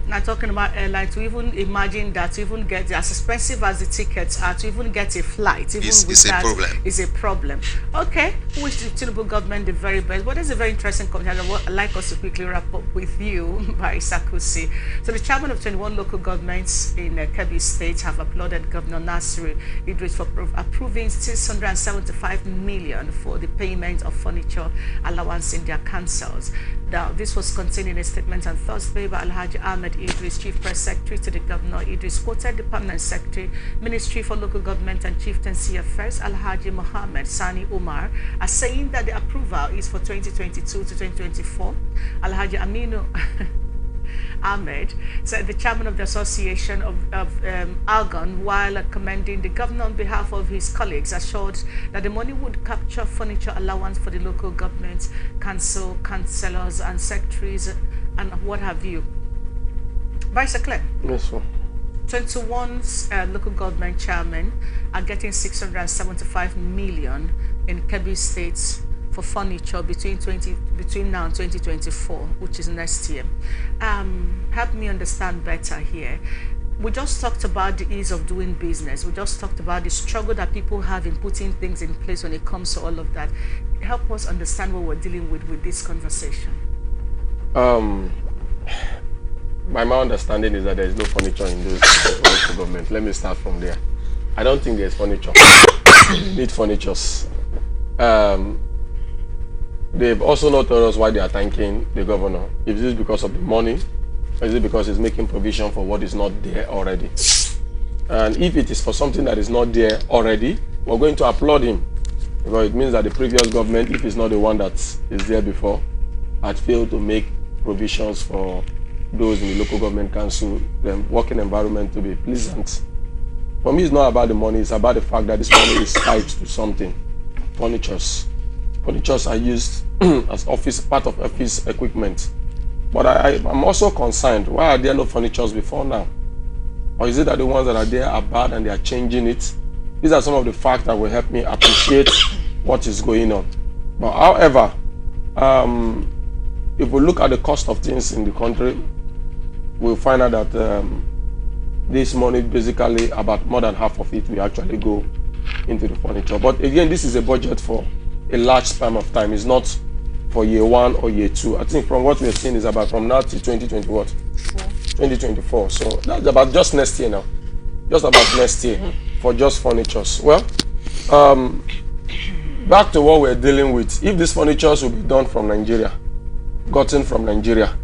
S1: Now talking about airlines, to even imagine that to even get as expensive as the tickets are, to even get a flight, even with that, is a problem. Okay, we wish the Tinubu government the very best. But there's a very interesting comment I'd like us to quickly wrap up with you by Sakusi. So the chairman of 21 local governments in Kebbi State have applauded Governor Nasiru Idris for approving 675 million for the payment of furniture allowance in their councils. Now, this was contained in a statement on Thursday by Alhaji Ahmed Idris, Chief Press Secretary to the Governor. Idris quoted the Permanent Secretary, Ministry for Local Government and Chieftaincy Affairs, Alhaji Mohammed Sani Umar, as saying that the approval is for 2022 to 2024. Alhaji Aminu Ahmed said the chairman of the Association of Algon, while commending the governor on behalf of his colleagues, assured that the money would capture furniture allowance for the local government, councillors and secretaries and what have you. Vice Clerk.
S2: Yes, sir.
S1: 21 local government chairmen are getting 675 million in Kebbi State for furniture between now and 2024, which is next year. Help me understand better here. We just talked about the ease of doing business. We just talked about the struggle that people have in putting things in place when it comes to all of that. Help us understand what we're dealing with this conversation.
S2: My understanding is that there is no furniture in those local government. Let me start from there. I don't think there's furniture. We need furnitures. They've also not told us why they are thanking the governor. Is this because of the money, or is it because he's making provision for what is not there already? And if it is for something that is not there already, we're going to applaud him, because it means that the previous government, if it's not the one that is there before, had failed to make provisions for those in the local government council, the working environment to be pleasant. For me, it's not about the money, it's about the fact that this money is tied to something. Furnitures are used as part of office equipment. But I'm also concerned, why are there no furnitures before now? Or is it that the ones that are there are bad and they are changing it? These are some of the facts that will help me appreciate what is going on. But however, if we look at the cost of things in the country, we'll find out that this money, basically about more than half of it will actually go into the furniture. But again, this is a budget for a large span of time. It's not for year 1 or year 2. I think from what we're seeing is about from now to 2024. So that's about just next year now. Just about next year for just furnitures. Well, back to what we're dealing with. If these furnitures will be done from Nigeria, gotten from Nigeria,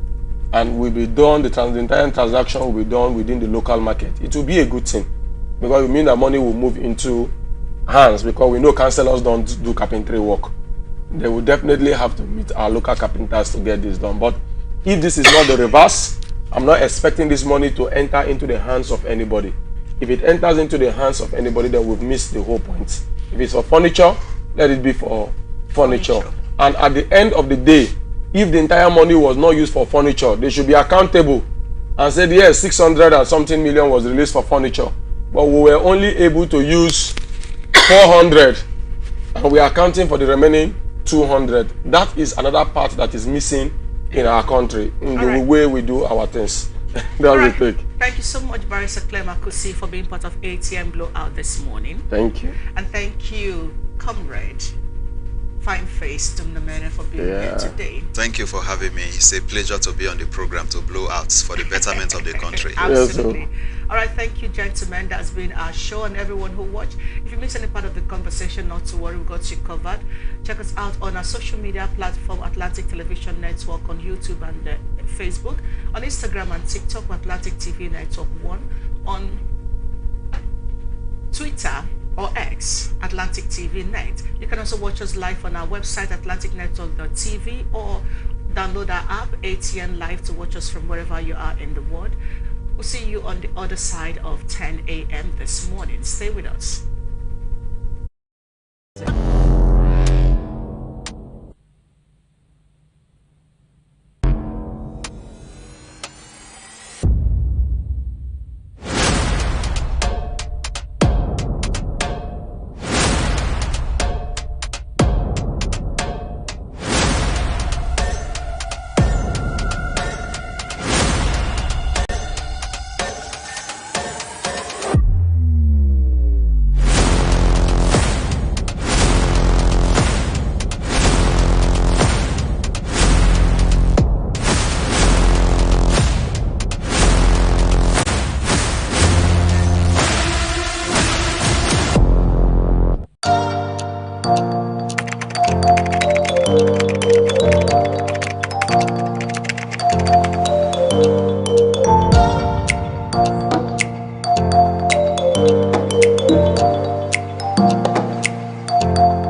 S2: and will be done, the entire transaction will be done within the local market, it will be a good thing, because it will mean that money will move into hands, because we know councillors don't do carpentry work. They will definitely have to meet our local carpenters to get this done. But if this is not the reverse, I'm not expecting this money to enter into the hands of anybody. If it enters into the hands of anybody, then we've missed the whole point. If it's for furniture, let it be for furniture. And at the end of the day, if the entire money was not used for furniture, they should be accountable and said, yes, 600 and something million was released for furniture, but we were only able to use 400 and we are accounting for the remaining 200. That is another part that is missing in our country, in the way we do our things. That's the thing.
S1: Thank you so much, Barrister Clem Akusi, for being part of ATM Blowout this morning.
S2: Thank you.
S1: And thank you, Comrade fine face to Mnamene for being here today.
S3: Thank you for having me. It's a pleasure to be on the program to blow out for the betterment of the country.
S1: Absolutely. All right, thank you, gentlemen. That's been our show, and everyone who watched. If you missed any part of the conversation, not to worry, we got you covered. Check us out on our social media platform, Atlantic Television Network, on YouTube and Facebook, on Instagram and TikTok, Atlantic TV Network 1, on Twitter or X, Atlantic TV Net. You can also watch us live on our website, atlanticnetwork.tv, or download our app, ATN Live, to watch us from wherever you are in the world. We'll see you on the other side of 10 a.m. this morning. Stay with us.